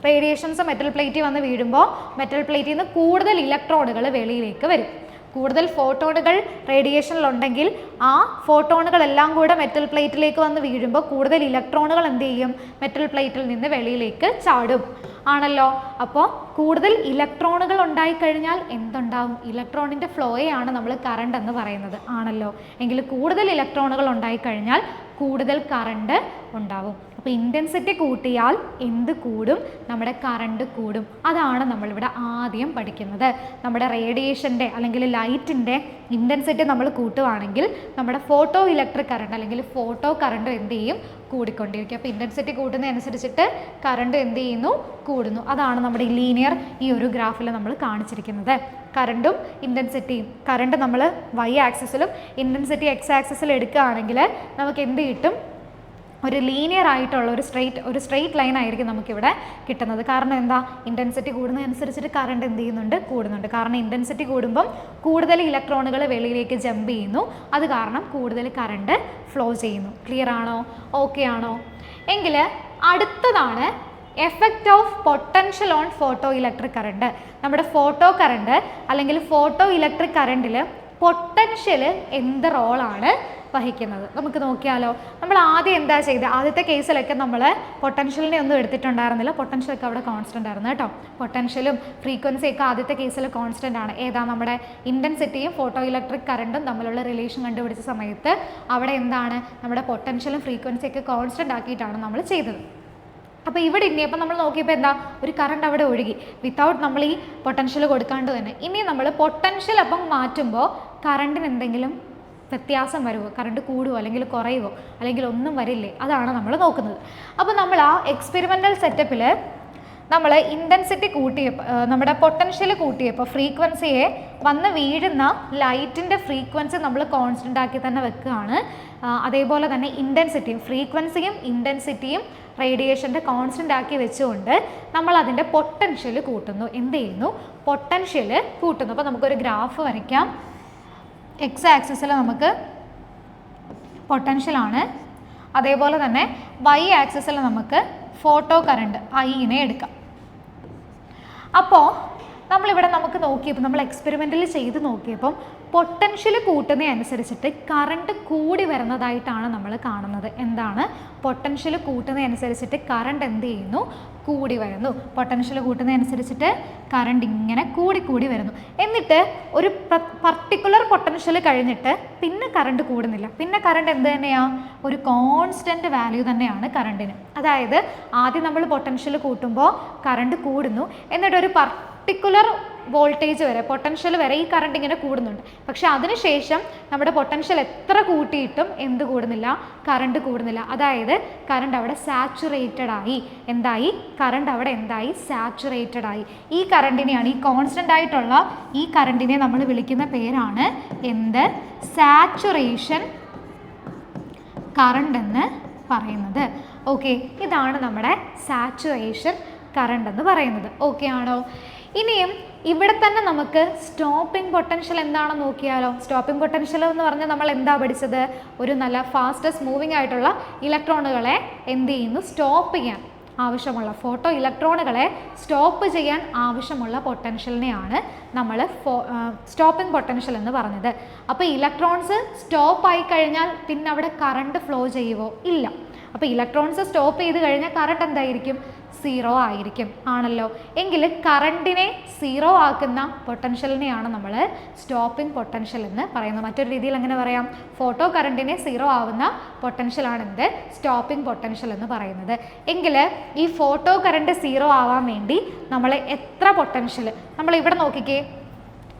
[SPEAKER 1] റേഡിയേഷൻസ് മെറ്റൽ പ്ലേറ്റിൽ വന്ന് വീഴുമ്പോൾ മെറ്റൽ പ്ലേറ്റിൽ നിന്ന് കൂടുതൽ ഇലക്ട്രോണുകൾ വെളിയിലേക്ക് വരും. കൂടുതൽ ഫോട്ടോണുകൾ റേഡിയേഷനിലുണ്ടെങ്കിൽ ആ ഫോട്ടോണുകളെല്ലാം കൂടെ മെറ്റൽ പ്ലേറ്റിലേക്ക് വന്ന് വീഴുമ്പോൾ കൂടുതൽ ഇലക്ട്രോണുകൾ എന്ത് ചെയ്യും? മെറ്റൽ പ്ലേറ്റിൽ നിന്ന് വെളിയിലേക്ക് ചാടും ആണല്ലോ. അപ്പോൾ കൂടുതൽ ഇലക്ട്രോണുകൾ ഉണ്ടായിക്കഴിഞ്ഞാൽ എന്തുണ്ടാവും? ഇലക്ട്രോണിൻ്റെ ഫ്ലോയെയാണ് നമ്മൾ കറണ്ട് എന്ന് പറയുന്നത് ആണല്ലോ. എങ്കിൽ കൂടുതൽ ഇലക്ട്രോണുകൾ ഉണ്ടായിക്കഴിഞ്ഞാൽ കൂടുതൽ കറണ്ട് ഉണ്ടാവും. അപ്പോൾ ഇൻറ്റൻസിറ്റി കൂട്ടിയാൽ എന്ത് കൂടും? നമ്മുടെ കറണ്ട് കൂടും. അതാണ് നമ്മളിവിടെ ആദ്യം പഠിക്കുന്നത്. നമ്മുടെ റേഡിയേഷൻ്റെ അല്ലെങ്കിൽ ലൈറ്റിൻ്റെ ഇൻറ്റൻസിറ്റി നമ്മൾ കൂട്ടുവാണെങ്കിൽ നമ്മുടെ ഫോട്ടോ ഇലക്ട്രിക് കറണ്ട് അല്ലെങ്കിൽ ഫോട്ടോ കറണ്ട് എന്ത് ചെയ്യും? കൂടിക്കൊണ്ടിരിക്കും. അപ്പോൾ ഇൻറ്റൻസിറ്റി കൂട്ടുന്നതനുസരിച്ചിട്ട് കറണ്ട് എന്ത് ചെയ്യുന്നു? കൂടുന്നു. അതാണ് നമ്മുടെ ഈ ലീനിയർ ഈ ഒരു ഗ്രാഫിൽ നമ്മൾ കാണിച്ചിരിക്കുന്നത്. കറണ്ടും ഇൻറ്റൻസിറ്റിയും, കറണ്ട് നമ്മൾ വൈ ആക്സിസിലും ഇൻറ്റൻസിറ്റി എക്സ് ആക്സിസിലും എടുക്കുകയാണെങ്കിൽ നമുക്ക് എന്ത് കിട്ടും? ഒരു ലീനിയർ ആയിട്ടുള്ള ഒരു സ്ട്രെയിറ്റ് ലൈൻ ആയിരിക്കും നമുക്കിവിടെ കിട്ടുന്നത്. കാരണം എന്താ? ഇൻറ്റൻസിറ്റി കൂടുന്നതനുസരിച്ചിട്ട് കറണ്ട് എന്ത് ചെയ്യുന്നുണ്ട്? കൂടുന്നുണ്ട്. കാരണം ഇൻറ്റൻസിറ്റി കൂടുമ്പം കൂടുതൽ ഇലക്ട്രോണുകൾ വെളിയിലേക്ക് ജമ്പ് ചെയ്യുന്നു. അത് കാരണം കൂടുതൽ കറണ്ട് ഫ്ലോ ചെയ്യുന്നു. ക്ലിയർ ആണോ? ഓക്കെ ആണോ? എങ്കിൽ അടുത്തതാണ് effect of potential on photo electric current. നമ്മുടെ ഫോട്ടോ കറണ്ട് അല്ലെങ്കിൽ ഫോട്ടോ ഇലക്ട്രിക് കറണ്ടിൽ പൊട്ടൻഷ്യൽ എന്ത് റോളാണ് വഹിക്കുന്നത്? നമുക്ക് നോക്കിയാലോ. നമ്മൾ ആദ്യം എന്താ ചെയ്തത്? ആദ്യത്തെ കേസിലൊക്കെ നമ്മൾ പൊട്ടൻഷ്യലിനെ ഒന്നും എടുത്തിട്ടുണ്ടായിരുന്നില്ല. പൊട്ടൻഷ്യലൊക്കെ അവിടെ കോൺസ്റ്റൻ്റ് ആയിരുന്നു കേട്ടോ. പൊട്ടൻഷ്യലും ഫ്രീക്വൻസിയൊക്കെ ആദ്യത്തെ കേസിൽ കോൺസ്റ്റൻ്റ് ആണ്. ഏതാ? നമ്മുടെ ഇൻറ്റൻസിറ്റിയും ഫോട്ടോ ഇലക്ട്രിക് കറണ്ടും തമ്മിലുള്ള റിലേഷൻ കണ്ടുപിടിച്ച സമയത്ത് അവിടെ എന്താണ്? നമ്മുടെ പൊട്ടൻഷ്യലും ഫ്രീക്വൻസിയൊക്കെ കോൺസ്റ്റൻ്റ് ആക്കിയിട്ടാണ് നമ്മൾ ചെയ്തത്. അപ്പോൾ ഇവിടെ ഇനിയിപ്പോൾ നമ്മൾ നോക്കിയപ്പോൾ എന്താ? ഒരു കറണ്ട് അവിടെ ഒഴുകി വിത്തൗട്ട് നമ്മൾ ഈ പൊട്ടൻഷ്യൽ കൊടുക്കാണ്ട് തന്നെ. ഇനി നമ്മൾ പൊട്ടൻഷ്യൽ അപ്പം മാറ്റുമ്പോൾ കറണ്ടിന് എന്തെങ്കിലും വ്യത്യാസം വരുമോ? കറണ്ട് കൂടുമോ അല്ലെങ്കിൽ കുറയുമോ അല്ലെങ്കിൽ ഒന്നും വരില്ലേ? അതാണ് നമ്മൾ നോക്കുന്നത്. അപ്പോൾ നമ്മൾ ആ എക്സ്പെരിമെൻ്റൽ സെറ്റപ്പിൽ നമ്മൾ ഇൻറ്റൻസിറ്റി കൂട്ടിയപ്പോൾ നമ്മുടെ പൊട്ടൻഷ്യൽ കൂട്ടിയപ്പോൾ ഫ്രീക്വൻസിയെ വന്ന് വീഴുന്ന ലൈറ്റിൻ്റെ ഫ്രീക്വൻസി നമ്മൾ കോൺസ്റ്റൻ്റ് ആക്കി തന്നെ വെക്കുകയാണ്. അതേപോലെ തന്നെ ഇൻറ്റൻസിറ്റിയും ഫ്രീക്വൻസിയും ഇൻറ്റൻസിറ്റിയും റേഡിയേഷൻ്റെ കോൺസ്റ്റൻ്റ് ആക്കി വെച്ചുകൊണ്ട് നമ്മൾ അതിൻ്റെ പൊട്ടൻഷ്യൽ കൂട്ടുന്നു. എന്ത് ചെയ്യുന്നു? പൊട്ടൻഷ്യൽ കൂട്ടുന്നു. അപ്പോൾ നമുക്കൊരു ഗ്രാഫ് വരയ്ക്കാം. എക്സ് ആക്സിസിൽ നമുക്ക് പൊട്ടൻഷ്യലാണ്, അതേപോലെ തന്നെ വൈ ആക്സിസിൽ നമുക്ക് ഫോട്ടോ കറണ്ട് ഐനെ എടുക്കാം. അപ്പോൾ നമ്മളിവിടെ നമുക്ക് നോക്കിയപ്പോൾ നമ്മൾ എക്സ്പെരിമെൻ്റിൽ ചെയ്ത് നോക്കിയപ്പം പൊട്ടൻഷ്യൽ കൂട്ടുന്നതനുസരിച്ചിട്ട് കറണ്ട് കൂടി വരുന്നതായിട്ടാണ് നമ്മൾ കാണുന്നത്. എന്താണ്? പൊട്ടൻഷ്യൽ കൂട്ടുന്നതനുസരിച്ചിട്ട് കറണ്ട് എന്ത് ചെയ്യുന്നു? കൂടി വരുന്നു. പൊട്ടൻഷ്യൽ കൂട്ടുന്നതനുസരിച്ചിട്ട് കറണ്ട് ഇങ്ങനെ കൂടി വരുന്നു. എന്നിട്ട് ഒരു പർട്ടിക്കുലർ പൊട്ടൻഷ്യൽ കഴിഞ്ഞിട്ട് പിന്നെ കറണ്ട് കൂടുന്നില്ല. പിന്നെ കറണ്ട് എന്ത് തന്നെയാണ്? ഒരു കോൺസ്റ്റൻറ്റ് വാല്യൂ തന്നെയാണ് കറണ്ടിന്. അതായത് ആദ്യം നമ്മൾ പൊട്ടൻഷ്യൽ കൂട്ടുമ്പോൾ കറണ്ട് കൂടുന്നു, എന്നിട്ട് ഒരു പർട്ടിക്കുലർ വോൾട്ടേജ് വരെ പൊട്ടൻഷ്യൽ വരെ ഈ കറണ്ട് ഇങ്ങനെ കൂടുന്നുണ്ട്. പക്ഷെ അതിനുശേഷം നമ്മുടെ പൊട്ടൻഷ്യൽ എത്ര കൂട്ടിയിട്ടും എന്ത് കൂടുന്നില്ല? കറണ്ട് കൂടുന്നില്ല. അതായത് കറണ്ട് അവിടെ സാച്ചുറേറ്റഡ് ആയി. എന്തായി? കറണ്ട് അവിടെ എന്തായി? സാച്ചുറേറ്റഡ് ആയി. ഈ കറണ്ടിനെയാണ്, ഈ കോൺസ്റ്റൻ്റ് ആയിട്ടുള്ള ഈ കറണ്ടിനെ നമ്മൾ വിളിക്കുന്ന പേരാണ് എന്ത്? സാച്ചുറേഷൻ കറണ്ട് എന്ന് പറയുന്നത്. ഓക്കെ, ഇതാണ് നമ്മുടെ സാച്ചുറേഷൻ കറണ്ട് എന്ന് പറയുന്നത്. ഓക്കെ ആണോ? ഇനിയും ഇവിടെ തന്നെ നമുക്ക് സ്റ്റോപ്പിംഗ് പൊട്ടൻഷ്യൽ എന്താണെന്ന് നോക്കിയാലോ. സ്റ്റോപ്പിംഗ് പൊട്ടൻഷ്യൽ എന്ന് പറഞ്ഞാൽ നമ്മൾ എന്താ പഠിച്ചത്? ഒരു നല്ല ഫാസ്റ്റസ്റ്റ് മൂവിങ് ആയിട്ടുള്ള ഇലക്ട്രോണുകളെ എന്ത് ചെയ്യുന്നു? സ്റ്റോപ്പ് ചെയ്യാൻ ആവശ്യമുള്ള ഫോട്ടോ ഇലക്ട്രോണുകളെ സ്റ്റോപ്പ് ചെയ്യാൻ ആവശ്യമുള്ള പൊട്ടൻഷ്യലിനെയാണ് നമ്മൾ സ്റ്റോപ്പിംഗ് പൊട്ടൻഷ്യൽ എന്ന് പറഞ്ഞത്. അപ്പോൾ ഇലക്ട്രോൺസ് സ്റ്റോപ്പ് ആയി കഴിഞ്ഞാൽ പിന്നെ അവിടെ കറണ്ട് ഫ്ലോ ചെയ്യുമോ? ഇല്ല. അപ്പോൾ ഇലക്ട്രോൺസ് സ്റ്റോപ്പ് ചെയ്ത് കഴിഞ്ഞാൽ കറണ്ട് എന്തായിരിക്കും? സീറോ ആയിരിക്കും ആണല്ലോ. എങ്കിൽ കറണ്ടിനെ സീറോ ആക്കുന്ന പൊട്ടൻഷ്യലിനെയാണ് നമ്മൾ സ്റ്റോപ്പിംഗ് പൊട്ടൻഷ്യൽ എന്ന് പറയുന്നത്. മറ്റൊരു രീതിയിൽ അങ്ങനെ പറയാം, ഫോട്ടോ കറണ്ടിനെ സീറോ ആവുന്ന പൊട്ടൻഷ്യലാണ് എന്ത്? സ്റ്റോപ്പിംഗ് പൊട്ടൻഷ്യൽ എന്ന് പറയുന്നത്. എങ്കിൽ ഈ ഫോട്ടോ കറണ്ട് സീറോ ആവാൻ വേണ്ടി നമ്മൾ എത്ര പൊട്ടൻഷ്യൽ, നമ്മൾ ഇവിടെ നോക്കിക്കേ,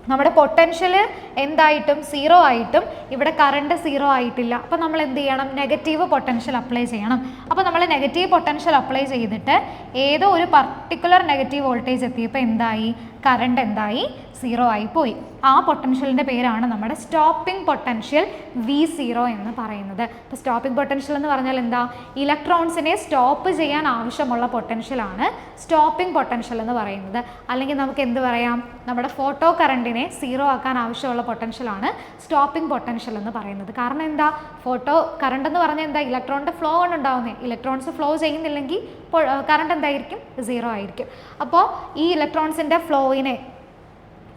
[SPEAKER 1] നമ്മുടെ പൊട്ടൻഷ്യൽ എന്തായിട്ടും സീറോ ആയിട്ടും ഇവിടെ കറണ്ട് സീറോ ആയിട്ടില്ല. അപ്പോൾ നമ്മൾ എന്ത് ചെയ്യണം? നെഗറ്റീവ് പൊട്ടൻഷ്യൽ അപ്ലൈ ചെയ്യണം. അപ്പോൾ നമ്മൾ നെഗറ്റീവ് പൊട്ടൻഷ്യൽ അപ്ലൈ ചെയ്തിട്ട് ഏതോ ഒരു പർട്ടിക്കുലർ നെഗറ്റീവ് വോൾട്ടേജ് എത്തിയപ്പോൾ എന്തായി? കറണ്ട് എന്തായി? 0 ആയി പോയി. ആ പൊട്ടൻഷ്യലിൻ്റെ പേരാണ് നമ്മുടെ സ്റ്റോപ്പിംഗ് പൊട്ടൻഷ്യൽ V0 എന്ന് പറയുന്നത്. അപ്പോൾ സ്റ്റോപ്പിംഗ് പൊട്ടൻഷ്യൽ എന്ന് പറഞ്ഞാൽ എന്താ? ഇലക്ട്രോൺസിനെ സ്റ്റോപ്പ് ചെയ്യാൻ ആവശ്യമുള്ള പൊട്ടൻഷ്യലാണ് സ്റ്റോപ്പിംഗ് പൊട്ടൻഷ്യൽ എന്ന് പറയുന്നത്. അല്ലെങ്കിൽ നമുക്ക് എന്ത് പറയാം? നമ്മുടെ ഫോട്ടോ കറണ്ടിനെ 0 ആക്കാൻ ആവശ്യമുള്ള പൊട്ടൻഷ്യലാണ് സ്റ്റോപ്പിംഗ് പൊട്ടൻഷ്യൽ എന്ന് പറയുന്നത്. കാരണം എന്താ? ഫോട്ടോ കറണ്ട് എന്ന് പറഞ്ഞാൽ എന്താ? ഇലക്ട്രോണിൻ്റെ ഫ്ലോ ആണ് ഉണ്ടാവുന്നത്. ഇലക്ട്രോൺസ് ഫ്ലോ ചെയ്യുന്നില്ലെങ്കിൽ കറണ്ട് എന്തായിരിക്കും? 0 ആയിരിക്കും. അപ്പോൾ ഈ ഇലക്ട്രോൺസിൻ്റെ ഫ്ലോയിനെ,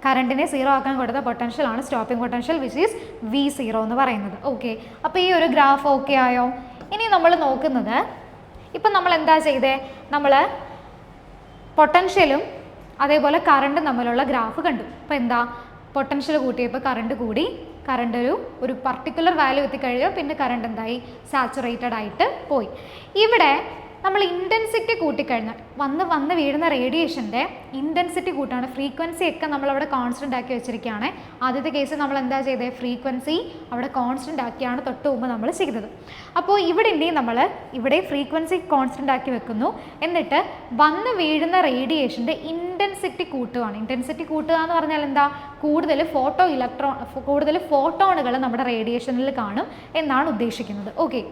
[SPEAKER 1] കറണ്ടിനെ 0 ആക്കാൻ കൊടുത്ത പൊട്ടൻഷ്യലാണ് stopping potential which is V0 എന്ന് പറയുന്നത്. ഓക്കെ, അപ്പോൾ ഈ ഒരു ഗ്രാഫ് ഓക്കെ ആയോ? ഇനി നമ്മൾ നോക്കുന്നത്, ഇപ്പം നമ്മൾ എന്താ ചെയ്തേ? നമ്മൾ പൊട്ടൻഷ്യലും അതേപോലെ കറണ്ടും തമ്മിലുള്ള ഗ്രാഫ് കണ്ടു. അപ്പോൾ എന്താ? പൊട്ടൻഷ്യൽ കൂട്ടിയപ്പോൾ കറണ്ട് കൂടി, കറണ്ട് ഒരു പർട്ടിക്കുലർ വാല്യൂ എത്തിക്കഴിഞ്ഞാൽ പിന്നെ കറണ്ട് എന്തായി? സാച്ചുറേറ്റഡ് ആയിട്ട് പോയി. ഇവിടെ നമ്മൾ ഇൻറ്റൻസിറ്റി കൂട്ടിക്കഴിഞ്ഞാൽ വന്ന് വീഴുന്ന റേഡിയേഷൻ്റെ ഇൻറ്റൻസിറ്റി കൂട്ടാണ്. ഫ്രീക്വൻസി ഒക്കെ നമ്മളവിടെ കോൺസ്റ്റൻ്റ് ആക്കി വെച്ചിരിക്കുകയാണ്. ആദ്യത്തെ കേസ് നമ്മൾ എന്താ ചെയ്തത്? ഫ്രീക്വൻസി അവിടെ കോൺസ്റ്റൻ്റ് ആക്കിയാണ് തൊട്ട് മുമ്പ് നമ്മൾ ചെയ്തത്. അപ്പോൾ ഇവിടെ നമ്മൾ ഇവിടെ ഫ്രീക്വൻസി കോൺസ്റ്റൻ്റ് ആക്കി വെക്കുന്നു. എന്നിട്ട് വന്ന് വീഴുന്ന റേഡിയേഷൻ്റെ ഇൻറ്റൻസിറ്റി കൂട്ടുകയാണ്. ഇൻറ്റൻസിറ്റി കൂട്ടുക എന്ന് പറഞ്ഞാൽ എന്താ? കൂടുതൽ ഫോട്ടോണുകൾ നമ്മുടെ റേഡിയേഷനിൽ കാണും എന്നാണ് ഉദ്ദേശിക്കുന്നത്. ഓക്കെ,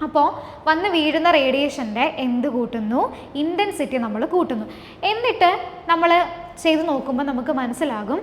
[SPEAKER 1] അപ്പോൾ വന്ന് വീഴുന്ന റേഡിയേഷൻ്റെ എന്ത് കൂട്ടുന്നു? ഇൻറ്റൻസിറ്റി നമ്മൾ കൂട്ടുന്നു. എന്നിട്ട് നമ്മൾ ചെയ്ത് നോക്കുമ്പോൾ നമുക്ക് മനസ്സിലാകും,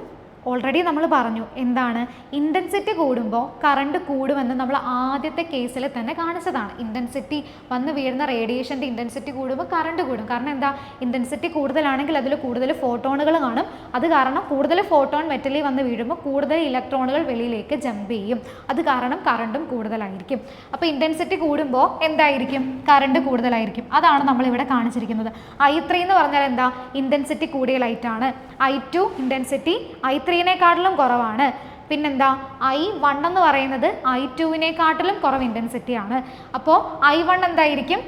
[SPEAKER 1] ഓൾറെഡി നമ്മൾ പറഞ്ഞു എന്താണ്? ഇൻറ്റൻസിറ്റി കൂടുമ്പോൾ കറണ്ട് കൂടുമെന്ന് നമ്മൾ ആദ്യത്തെ കേസിൽ തന്നെ കാണിച്ചതാണ്. ഇൻറ്റൻസിറ്റി വന്ന് വീഴുന്ന റേഡിയേഷൻ്റെ ഇൻറ്റൻസിറ്റി കൂടുമ്പോൾ കറണ്ട് കൂടും. കാരണം എന്താ? ഇൻറ്റൻസിറ്റി കൂടുതലാണെങ്കിൽ അതിൽ കൂടുതൽ ഫോട്ടോണുകൾ കാണും. അത് കാരണം കൂടുതൽ ഫോട്ടോൺ മെറ്റലിൽ വന്ന് വീഴുമ്പോൾ കൂടുതൽ ഇലക്ട്രോണുകൾ വെളിയിലേക്ക് ജമ്പ് ചെയ്യും. അത് കാരണം കറണ്ടും കൂടുതലായിരിക്കും. അപ്പോൾ ഇൻറ്റൻസിറ്റി കൂടുമ്പോൾ എന്തായിരിക്കും? കറണ്ട് കൂടുതലായിരിക്കും. അതാണ് നമ്മളിവിടെ കാണിച്ചിരിക്കുന്നത്. I3 എന്ന് പറഞ്ഞാൽ എന്താ? ഇൻറ്റൻസിറ്റി കൂടിയ ലൈറ്റാണ്. I2 ഇൻറ്റൻസിറ്റി I3നെക്കാട്ടിലും കുറവാണ്. പിന്നെന്താ? I1 എന്ന് പറയുന്നത് I2വിനെക്കാട്ടിലും കുറവ് ഇൻറ്റൻസിറ്റിയാണ്. അപ്പോൾ I1 എന്തായിരിക്കും?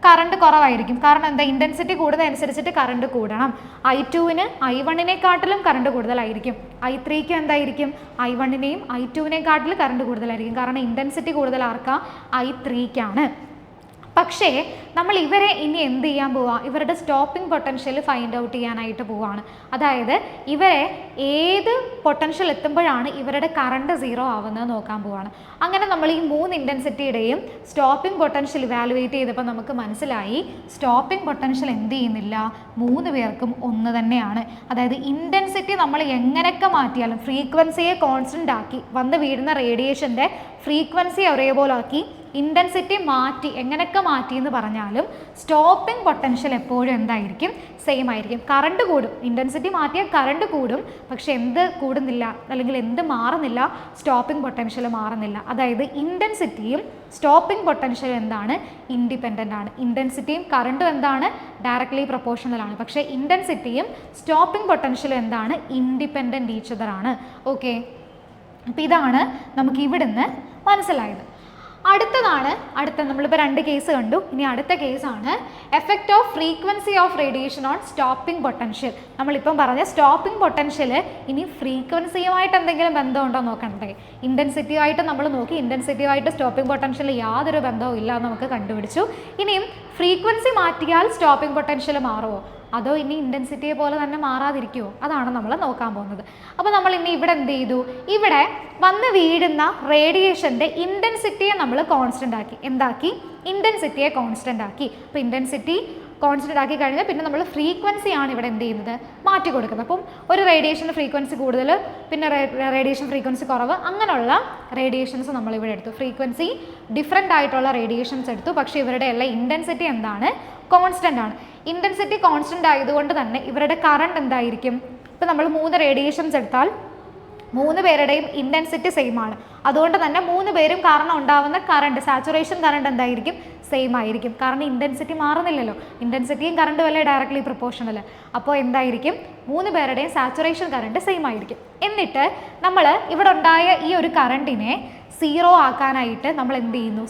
[SPEAKER 1] കറണ്ട് കുറവായിരിക്കും. കാരണം എന്താ? ഇൻറ്റൻസിറ്റി കൂടുന്നതനുസരിച്ചിട്ട് കറണ്ട് കൂടണം. I2വിന് I1നെക്കാട്ടിലും കറണ്ട് കൂടുതലായിരിക്കും. I3ക്ക് എന്തായിരിക്കും? I1നെയും I2വിനെക്കാട്ടിലും കറണ്ട് കൂടുതലായിരിക്കും. കാരണം ഇൻറ്റൻസിറ്റി കൂടുതൽ ആർക്കാ? I3ക്കാണ്. പക്ഷേ നമ്മൾ ഇവരെ ഇനി എന്ത് ചെയ്യാൻ പോവാ? ഇവരുടെ സ്റ്റോപ്പിംഗ് പൊട്ടൻഷ്യൽ ഫൈൻഡ് ഔട്ട് ചെയ്യാനായിട്ട് പോവാണ്. അതായത് ഇവരെ ഏത് പൊട്ടൻഷ്യൽ എത്തുമ്പോഴാണ് ഇവരുടെ കറണ്ട് 0 ആവുന്നത് നോക്കാൻ പോവാണ്. അങ്ങനെ നമ്മൾ ഈ 3 ഇൻറ്റൻസിറ്റിയുടെയും സ്റ്റോപ്പിംഗ് പൊട്ടൻഷ്യൽ ഇവാലുവേറ്റ് ചെയ്തപ്പോൾ നമുക്ക് മനസ്സിലായി സ്റ്റോപ്പിംഗ് പൊട്ടൻഷ്യൽ എന്ത് ചെയ്യുന്നില്ല? 3 പേർക്കും ഒന്ന് തന്നെയാണ്. അതായത് ഇൻറ്റൻസിറ്റി നമ്മൾ എങ്ങനെയൊക്കെ മാറ്റിയാലും ഫ്രീക്വൻസിയെ കോൺസ്റ്റൻ്റ് ആക്കി, വന്ന് വീഴുന്ന റേഡിയേഷൻ്റെ ഫ്രീക്വൻസി ഒരേപോലെ ആക്കി, ഇൻറ്റൻസിറ്റി മാറ്റി, എങ്ങനെയൊക്കെ മാറ്റി എന്ന് പറഞ്ഞാലും സ്റ്റോപ്പിംഗ് പൊട്ടൻഷ്യൽ എപ്പോഴും എന്തായിരിക്കും? സെയിം ആയിരിക്കും. കറണ്ട് കൂടും. ഇൻറ്റൻസിറ്റി മാറ്റിയാൽ കറണ്ട് കൂടും. പക്ഷെ എന്ത് കൂടുന്നില്ല, അല്ലെങ്കിൽ എന്ത് മാറുന്നില്ല? സ്റ്റോപ്പിംഗ് പൊട്ടൻഷ്യൽ മാറുന്നില്ല. അതായത് ഇൻറ്റൻസിറ്റിയും സ്റ്റോപ്പിംഗ് പൊട്ടൻഷ്യലും എന്താണ്? ഇൻഡിപെൻഡൻ്റ് ആണ്. ഇൻറ്റൻസിറ്റിയും കറണ്ടും എന്താണ്? ഡയറക്ട്ലി പ്രൊപ്പോർഷണൽ ആണ്. പക്ഷേ ഇൻറ്റൻസിറ്റിയും സ്റ്റോപ്പിംഗ് പൊട്ടൻഷ്യലും എന്താണ്? ഇൻഡിപെൻഡൻ്റ് ഈച്ച് അതർ ആണ്. ഓക്കെ, അപ്പോൾ ഇതാണ് നമുക്ക് ഇവിടുന്ന് മനസ്സിലായത്. അടുത്ത നമ്മളിപ്പോൾ 2 കേസ് കണ്ടു. ഇനി അടുത്ത കേസാണ് effect of frequency of radiation on stopping potential. നമ്മളിപ്പം പറഞ്ഞ സ്റ്റോപ്പിംഗ് പൊട്ടൻഷ്യൽ ഇനി ഫ്രീക്വൻസിയുമായിട്ട് എന്തെങ്കിലും ബന്ധമുണ്ടോ നോക്കണ്ടേ? ഇൻറ്റൻസിറ്റിയുമായിട്ട് നമ്മൾ നോക്കി, ഇൻറ്റൻസിറ്റിയുമായിട്ട് സ്റ്റോപ്പിംഗ് പൊട്ടൻഷ്യൽ യാതൊരു ബന്ധവും ഇല്ല എന്ന് നമുക്ക് കണ്ടുപിടിച്ചു. ഇനിയും ഫ്രീക്വൻസി മാറ്റിയാൽ സ്റ്റോപ്പിംഗ് പൊട്ടൻഷ്യൽ മാറുമോ? അതോ ഇനി ഇൻറ്റൻസിറ്റിയെ പോലെ തന്നെ മാറാതിരിക്കുമോ? അതാണ് നമ്മൾ നോക്കാൻ പോകുന്നത്. അപ്പോൾ നമ്മൾ ഇനി ഇവിടെ എന്ത് ചെയ്തു? ഇവിടെ വന്ന് വീഴുന്ന റേഡിയേഷൻ്റെ ഇൻറ്റൻസിറ്റിയെ നമ്മൾ കോൺസ്റ്റൻ്റ് ആക്കി. എന്താക്കി? ഇൻറ്റൻസിറ്റിയെ കോൺസ്റ്റൻ്റ് ആക്കി. അപ്പോൾ ഇൻറ്റൻസിറ്റി കോൺസ്റ്റൻ്റ് ആക്കി കഴിഞ്ഞാൽ പിന്നെ നമ്മൾ ഫ്രീക്വൻസിയാണ് ഇവിടെ എന്ത് ചെയ്യുന്നത്? മാറ്റി കൊടുക്കുന്നത്. അപ്പം ഒരു റേഡിയേഷൻ്റെ ഫ്രീക്വൻസി കൂടുതൽ, പിന്നെ റേഡിയേഷൻ ഫ്രീക്വൻസി കുറവ്, അങ്ങനെയുള്ള റേഡിയേഷൻസ് നമ്മളിവിടെ എടുത്തു. ഫ്രീക്വൻസി ഡിഫറെൻ്റ് ആയിട്ടുള്ള റേഡിയേഷൻസ് എടുത്തു. പക്ഷേ ഇവരുടെ എല്ലാം ഇൻറ്റൻസിറ്റി എന്താണ്? കോൺസ്റ്റൻ്റ് ആണ്. ഇൻറ്റൻസിറ്റി കോൺസ്റ്റൻ്റ് ആയതുകൊണ്ട് തന്നെ ഇവരുടെ കറണ്ട് എന്തായിരിക്കും? ഇപ്പം നമ്മൾ 3 റേഡിയേഷൻസ് എടുത്താൽ 3 പേരുടെയും ഇൻറ്റൻസിറ്റി സെയിം ആണ്. അതുകൊണ്ട് തന്നെ 3 പേരും കാരണം ഉണ്ടാവുന്ന കറണ്ട്, സാച്ചുറേഷൻ കറണ്ട് എന്തായിരിക്കും? സെയിം ആയിരിക്കും. കാരണം ഇൻറ്റൻസിറ്റി മാറുന്നില്ലല്ലോ. ഇൻറ്റൻസിറ്റിയും കറണ്ടും അല്ലേ ഡയറക്ട്ലി പ്രൊപ്പോർഷണൽ. അപ്പോൾ എന്തായിരിക്കും? 3 പേരുടെയും സാച്ചുറേഷൻ കറണ്ട് സെയിം ആയിരിക്കും. എന്നിട്ട് നമ്മൾ ഇവിടെ ഉണ്ടായ ഈ ഒരു കറണ്ടിനെ 0 ആക്കാനായിട്ട് നമ്മൾ എന്ത് ചെയ്യുന്നു?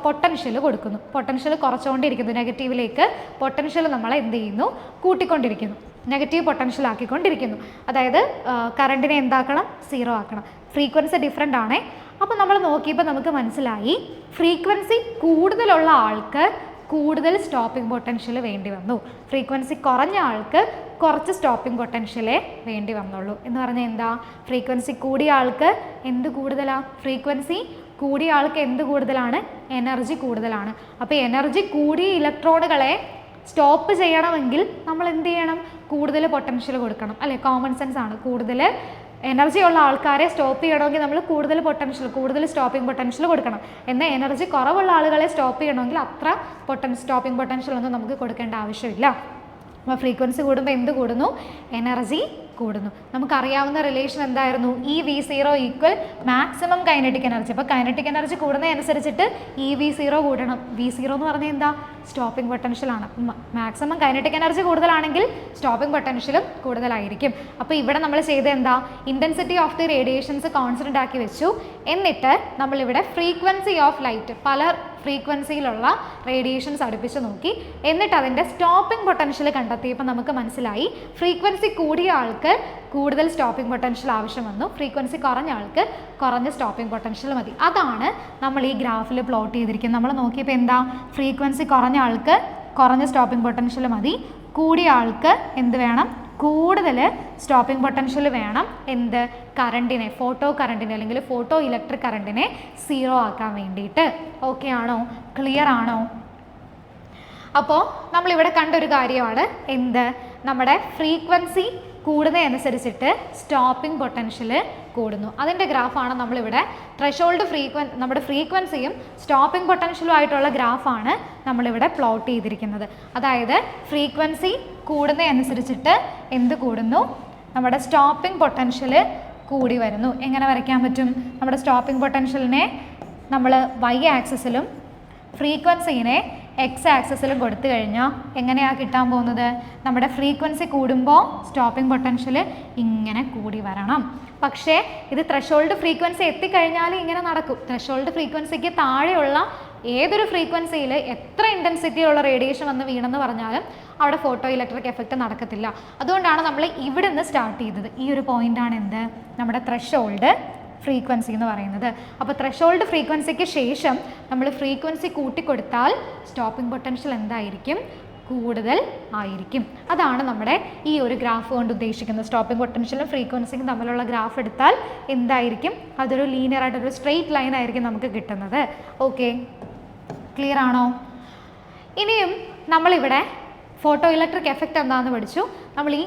[SPEAKER 1] പൊട്ടൻഷ്യൽ കൊടുക്കുന്നു. പൊട്ടൻഷ്യൽ കുറച്ചുകൊണ്ടിരിക്കുന്നു. നെഗറ്റീവിലേക്ക് പൊട്ടൻഷ്യൽ നമ്മൾ എന്ത് ചെയ്യുന്നു? കൂട്ടിക്കൊണ്ടിരിക്കുന്നു. നെഗറ്റീവ് പൊട്ടൻഷ്യൽ ആക്കിക്കൊണ്ടിരിക്കുന്നു. അതായത് കറണ്ടിനെ എന്താക്കണം? 0 ആക്കണം. ഫ്രീക്വൻസി ഡിഫറെൻ്റ് ആണേ. അപ്പോൾ നമ്മൾ നോക്കിയപ്പോൾ നമുക്ക് മനസ്സിലായി ഫ്രീക്വൻസി കൂടുതലുള്ള ആൾക്ക് കൂടുതൽ സ്റ്റോപ്പിംഗ് പൊട്ടൻഷ്യൽ വേണ്ടി വന്നു. ഫ്രീക്വൻസി കുറഞ്ഞ ആൾക്ക് കുറച്ച് സ്റ്റോപ്പിംഗ് പൊട്ടൻഷ്യലേ വേണ്ടി വന്നുള്ളൂ. എന്ന് പറഞ്ഞാൽ എന്താ? ഫ്രീക്വൻസി കൂടിയ ആൾക്ക് എന്ത് കൂടുതലാണ്? ഫ്രീക്വൻസി കൂടിയ ആൾക്ക് എന്ത് കൂടുതലാണ്? എനർജി കൂടുതലാണ്. അപ്പോൾ എനർജി കൂടിയ ഇലക്ട്രോണുകളെ സ്റ്റോപ്പ് ചെയ്യണമെങ്കിൽ നമ്മൾ എന്ത് ചെയ്യണം? കൂടുതൽ പൊട്ടൻഷ്യൽ കൊടുക്കണം അല്ലേ? കോമൺ സെൻസ് ആണ്. കൂടുതൽ എനർജി ഉള്ള ആൾക്കാരെ സ്റ്റോപ്പ് ചെയ്യണമെങ്കിൽ നമ്മൾ കൂടുതൽ കൂടുതൽ സ്റ്റോപ്പിംഗ് പൊട്ടൻഷ്യൽ കൊടുക്കണം. എന്നാൽ എനർജി കുറവുള്ള ആളുകളെ സ്റ്റോപ്പ് ചെയ്യണമെങ്കിൽ അത്ര സ്റ്റോപ്പിംഗ് പൊട്ടൻഷ്യൽ ഒന്നും നമുക്ക് കൊടുക്കേണ്ട ആവശ്യമില്ല. അപ്പോൾ ഫ്രീക്വൻസി കൂടുമ്പോൾ എന്ത് കൂടുന്നു? എനർജി കൂടുന്നു. നമുക്കറിയാവുന്ന റിലേഷൻ എന്തായിരുന്നു? EV0 equal maximum kinetic energy. അപ്പോൾ കൈനറ്റിക് എനർജി കൂടുന്നതനുസരിച്ചിട്ട് EV0 കൂടണം. V0 എന്ന് പറഞ്ഞാൽ എന്താ? സ്റ്റോപ്പിംഗ് പൊട്ടൻഷ്യലാണ്. മാക്സിമം കൈനറ്റിക് എനർജി കൂടുതലാണെങ്കിൽ സ്റ്റോപ്പിംഗ് പൊട്ടൻഷ്യലും കൂടുതലായിരിക്കും. അപ്പോൾ ഇവിടെ നമ്മൾ ചെയ്തത് എന്താ? Intensity of the radiations constant ആക്കി വെച്ചു. എന്നിട്ട് നമ്മളിവിടെ ഫ്രീക്വൻസി ഓഫ് ലൈറ്റ് പല ഫ്രീക്വൻസിയിലുള്ള റേഡിയേഷൻസ് അടുപ്പിച്ച് നോക്കി. എന്നിട്ട് അതിൻ്റെ സ്റ്റോപ്പിംഗ് പൊട്ടൻഷ്യൽ കണ്ടെത്തിയപ്പോൾ നമുക്ക് മനസ്സിലായി ഫ്രീക്വൻസി കൂടിയ ആൾക്ക് കൂടുതൽ സ്റ്റോപ്പിംഗ് പൊട്ടൻഷ്യൽ ആവശ്യം വന്നു, ഫ്രീക്വൻസി കുറഞ്ഞ ആൾക്ക് കുറഞ്ഞ സ്റ്റോപ്പിംഗ് പൊട്ടൻഷ്യൽ മതി. അതാണ് നമ്മൾ ഈ ഗ്രാഫിൽ പ്ലോട്ട് ചെയ്തിരിക്കുന്നത്. നമ്മൾ നോക്കിയപ്പോൾ എന്താ? ഫ്രീക്വൻസി കുറഞ്ഞ ആൾക്ക് കുറഞ്ഞ സ്റ്റോപ്പിംഗ് പൊട്ടൻഷ്യൽ മതി, കൂടിയ ആൾക്ക് എന്ത് വേണം? കൂടുതൽ സ്റ്റോപ്പിംഗ് പൊട്ടൻഷ്യൽ വേണം. എന്ത്? കറണ്ടിനെ, ഫോട്ടോ കറണ്ടിനെ അല്ലെങ്കിൽ ഫോട്ടോ ഇലക്ട്രിക് കറണ്ടിനെ 0 ആക്കാൻ വേണ്ടിയിട്ട്. ഓക്കെ ആണോ? ക്ലിയർ ആണോ? അപ്പോൾ നമ്മളിവിടെ കണ്ടൊരു കാര്യമാണ് എന്ത്? നമ്മുടെ ഫ്രീക്വൻസി കൂടുന്നതനുസരിച്ചിട്ട് സ്റ്റോപ്പിംഗ് പൊട്ടൻഷ്യൽ കൂടുന്നു. അതിൻ്റെ ഗ്രാഫാണ് നമ്മളിവിടെ നമ്മുടെ ഫ്രീക്വൻസിയും സ്റ്റോപ്പിംഗ് പൊട്ടൻഷ്യലും ആയിട്ടുള്ള ഗ്രാഫാണ് നമ്മളിവിടെ പ്ലോട്ട് ചെയ്തിരിക്കുന്നത്. അതായത് ഫ്രീക്വൻസി കൂടുന്നതനുസരിച്ചിട്ട് എന്ത് കൂടുന്നു? നമ്മുടെ സ്റ്റോപ്പിംഗ് പൊട്ടൻഷ്യൽ കൂടി വരുന്നു. എങ്ങനെ വരയ്ക്കാൻ പറ്റും? നമ്മുടെ സ്റ്റോപ്പിംഗ് പൊട്ടൻഷ്യലിനെ നമ്മൾ y ആക്സിസിലും ഫ്രീക്വൻസിനെ x ആക്സിസിലും കൊടുത്തു കഴിഞ്ഞാൽ എങ്ങനെയാണ് കിട്ടാൻ പോകുന്നത്? നമ്മുടെ ഫ്രീക്വൻസി കൂടുമ്പോൾ സ്റ്റോപ്പിംഗ് പൊട്ടൻഷ്യൽ ഇങ്ങനെ കൂടി വരണം. പക്ഷേ ഇത് ത്രെഷോൾഡ് ഫ്രീക്വൻസി എത്തിക്കഴിഞ്ഞാൽ ഇങ്ങനെ നടക്കും. ത്രെഷോൾഡ് ഫ്രീക്വൻസിക്ക് താഴെയുള്ള ഏതൊരു ഫ്രീക്വൻസിയിൽ എത്ര ഇൻറ്റൻസിറ്റിയുള്ള റേഡിയേഷൻ വന്ന് വീണെന്ന് പറഞ്ഞാലും അവിടെ ഫോട്ടോ ഇലക്ട്രിക് എഫക്റ്റ് നടക്കത്തില്ല. അതുകൊണ്ടാണ് നമ്മൾ ഇവിടെ നിന്ന് സ്റ്റാർട്ട് ചെയ്തത്. ഈ ഒരു പോയിൻ്റാണ് എന്ത്? നമ്മുടെ ത്രെഷോൾഡ് ഫ്രീക്വൻസി എന്ന് പറയുന്നത്. അപ്പോൾ ത്രെഷോൾഡ് ഫ്രീക്വൻസിക്ക് ശേഷം നമ്മൾ ഫ്രീക്വൻസി കൂട്ടിക്കൊടുത്താൽ സ്റ്റോപ്പിംഗ് പൊട്ടൻഷ്യൽ എന്തായിരിക്കും? കൂടുതൽ ആയിരിക്കും. അതാണ് നമ്മുടെ ഈ ഒരു ഗ്രാഫ് കൊണ്ട് ഉദ്ദേശിക്കുന്നത്. സ്റ്റോപ്പിംഗ് പൊട്ടൻഷ്യലും ഫ്രീക്വൻസിയും തമ്മിലുള്ള ഗ്രാഫ് എടുത്താൽ എന്തായിരിക്കും? അതൊരു ലീനിയർ ആയിട്ടൊരു സ്ട്രെയിറ്റ് ലൈൻ ആയിരിക്കും നമുക്ക് കിട്ടുന്നത്. ഓക്കെ, ക്ലിയർ ആണോ? ഇനിയും നമ്മളിവിടെ ഫോട്ടോ ഇലക്ട്രിക് എഫക്റ്റ് എന്താണെന്ന് പഠിച്ചു. നമ്മൾ ഈ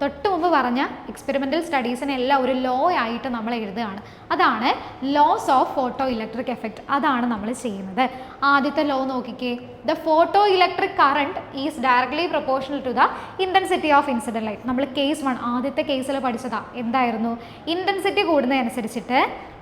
[SPEAKER 1] തൊട്ട് മുമ്പ് പറഞ്ഞ എക്സ്പെരിമെൻ്റൽ സ്റ്റഡീസിനെല്ലാം ഒരു ലോ ആയിട്ട് നമ്മൾ എഴുതുകയാണ്. അതാണ് laws of photo electric effect. അതാണ് നമ്മൾ ചെയ്യുന്നത്. ആദ്യത്തെ ലോ നോക്കിക്കേ. The photoelectric current is directly proportional to the intensity of incident light. നമ്മൾ കേസ് 1 ആദ്യത്തെ കേസിൽ പഠിച്ചതാ. എന്തായിരുന്നു? ഇൻറ്റൻസിറ്റി കൂടുന്നതനുസരിച്ചിട്ട്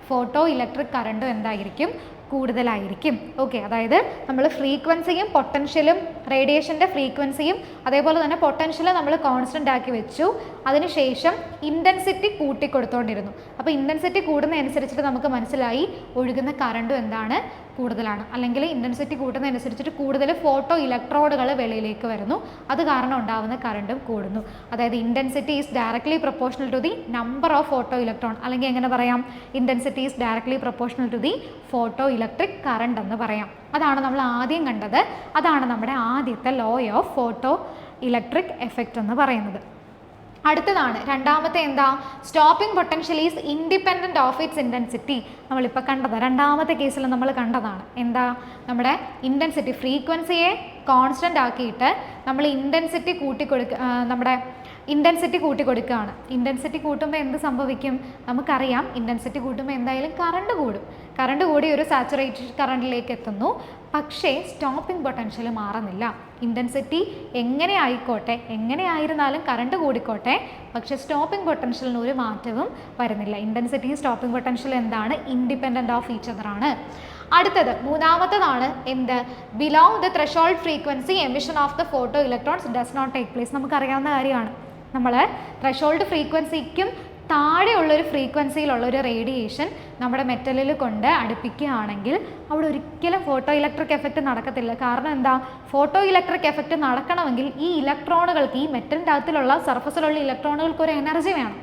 [SPEAKER 1] ഫോട്ടോ ഇലക്ട്രിക് കറണ്ടും എന്തായിരിക്കും? കൂടുതലായിരിക്കും. ഓക്കെ, അതായത് നമ്മൾ ഫ്രീക്വൻസിയും പൊട്ടൻഷ്യലും റേഡിയേഷൻ്റെ ഫ്രീക്വൻസിയും അതേപോലെ തന്നെ പൊട്ടൻഷ്യലും നമ്മൾ കോൺസ്റ്റൻ്റ് ആക്കി വെച്ചു. അതിനുശേഷം ഇൻറ്റൻസിറ്റി കൂട്ടിക്കൊടുത്തുകൊണ്ടിരുന്നു. അപ്പോൾ ഇൻറ്റൻസിറ്റി കൂടുന്നതനുസരിച്ചിട്ട് നമുക്ക് മനസ്സിലായി ഒഴുകുന്ന കറണ്ടും എന്താണ്? കൂടുതലാണ്. അല്ലെങ്കിൽ ഇൻറ്റൻസിറ്റി കൂട്ടുന്നതനുസരിച്ചിട്ട് കൂടുതൽ ഫോട്ടോ ഇലക്ട്രോണുകൾ വെളിയിലേക്ക് വരുന്നു. അത് കാരണം ഉണ്ടാകുന്ന കറണ്ടും കൂടുന്നു. അതായത് intensity is directly proportional to the number of photoelectron. അല്ലെങ്കിൽ എങ്ങനെ പറയാം? Intensity is directly proportional to the photoelectric current എന്ന് പറയാം. അതാണ് നമ്മൾ ആദ്യം കണ്ടത്. അതാണ് നമ്മുടെ ആദ്യത്തെ law of photo electric effect എന്ന് പറയുന്നത്. അടുത്തതാണ് രണ്ടാമത്തെ എന്താ? Stopping potential is independent of its intensity. നമ്മളിപ്പോൾ കണ്ടത് രണ്ടാമത്തെ കേസിൽ നമ്മൾ കണ്ടതാണ്. എന്താ? നമ്മുടെ ഇൻറ്റൻസിറ്റി ഫ്രീക്വൻസിയെ കോൺസ്റ്റൻ്റ് ആക്കിയിട്ട് നമ്മൾ ഇൻറ്റൻസിറ്റി നമ്മുടെ ഇൻറ്റൻസിറ്റി കൂട്ടിക്കൊടുക്കുകയാണ്. ഇൻറ്റൻസിറ്റി കൂട്ടുമ്പോൾ എന്ത് സംഭവിക്കും? നമുക്കറിയാം ഇൻറ്റൻസിറ്റി കൂട്ടുമ്പോൾ എന്തായാലും കറണ്ട് കൂടും. കറണ്ട് കൂടി ഒരു സാച്ചുറേറ്റഡ് കറണ്ടിലേക്ക് എത്തുന്നു. പക്ഷേ സ്റ്റോപ്പിംഗ് പൊട്ടൻഷ്യൽ മാറുന്നില്ല. ഇൻറ്റൻസിറ്റി എങ്ങനെ ആയിക്കോട്ടെ, എങ്ങനെ ആയിരുന്നാലും കറണ്ട് കൂടിക്കോട്ടെ, പക്ഷേ സ്റ്റോപ്പിംഗ് പൊട്ടൻഷ്യലിന് ഒരു മാറ്റവും വരുന്നില്ല. ഇൻറ്റൻസിറ്റിയും സ്റ്റോപ്പിംഗ് പൊട്ടൻഷ്യലും എന്താണ്? ഇൻഡിപെൻഡൻറ്റ് ഓഫ് ഈച്ച് അതർ ആണ്. അടുത്തത് മൂന്നാമത്തതാണ് എന്ത്? Below the threshold frequency emission of the photoelectrons does not take place. നമുക്കറിയാവുന്ന കാര്യമാണ്. നമ്മൾ ത്രെഷോൾഡ് ഫ്രീക്വൻസിക്കും താഴെയുള്ളൊരു ഫ്രീക്വൻസിയിലുള്ളൊരു റേഡിയേഷൻ നമ്മുടെ മെറ്റലിൽ കൊണ്ട് അടുപ്പിക്കുകയാണെങ്കിൽ അവിടെ ഒരിക്കലും ഫോട്ടോ ഇലക്ട്രിക് എഫക്റ്റ് നടക്കത്തില്ല. കാരണം എന്താ? ഫോട്ടോ ഇലക്ട്രിക് എഫക്റ്റ് നടക്കണമെങ്കിൽ ഈ ഇലക്ട്രോണുകൾക്ക്, ഈ മെറ്റലിൻ്റെ അകത്തിലുള്ള സർഫസിലുള്ള ഇലക്ട്രോണുകൾക്ക് ഒരു എനർജി വേണം.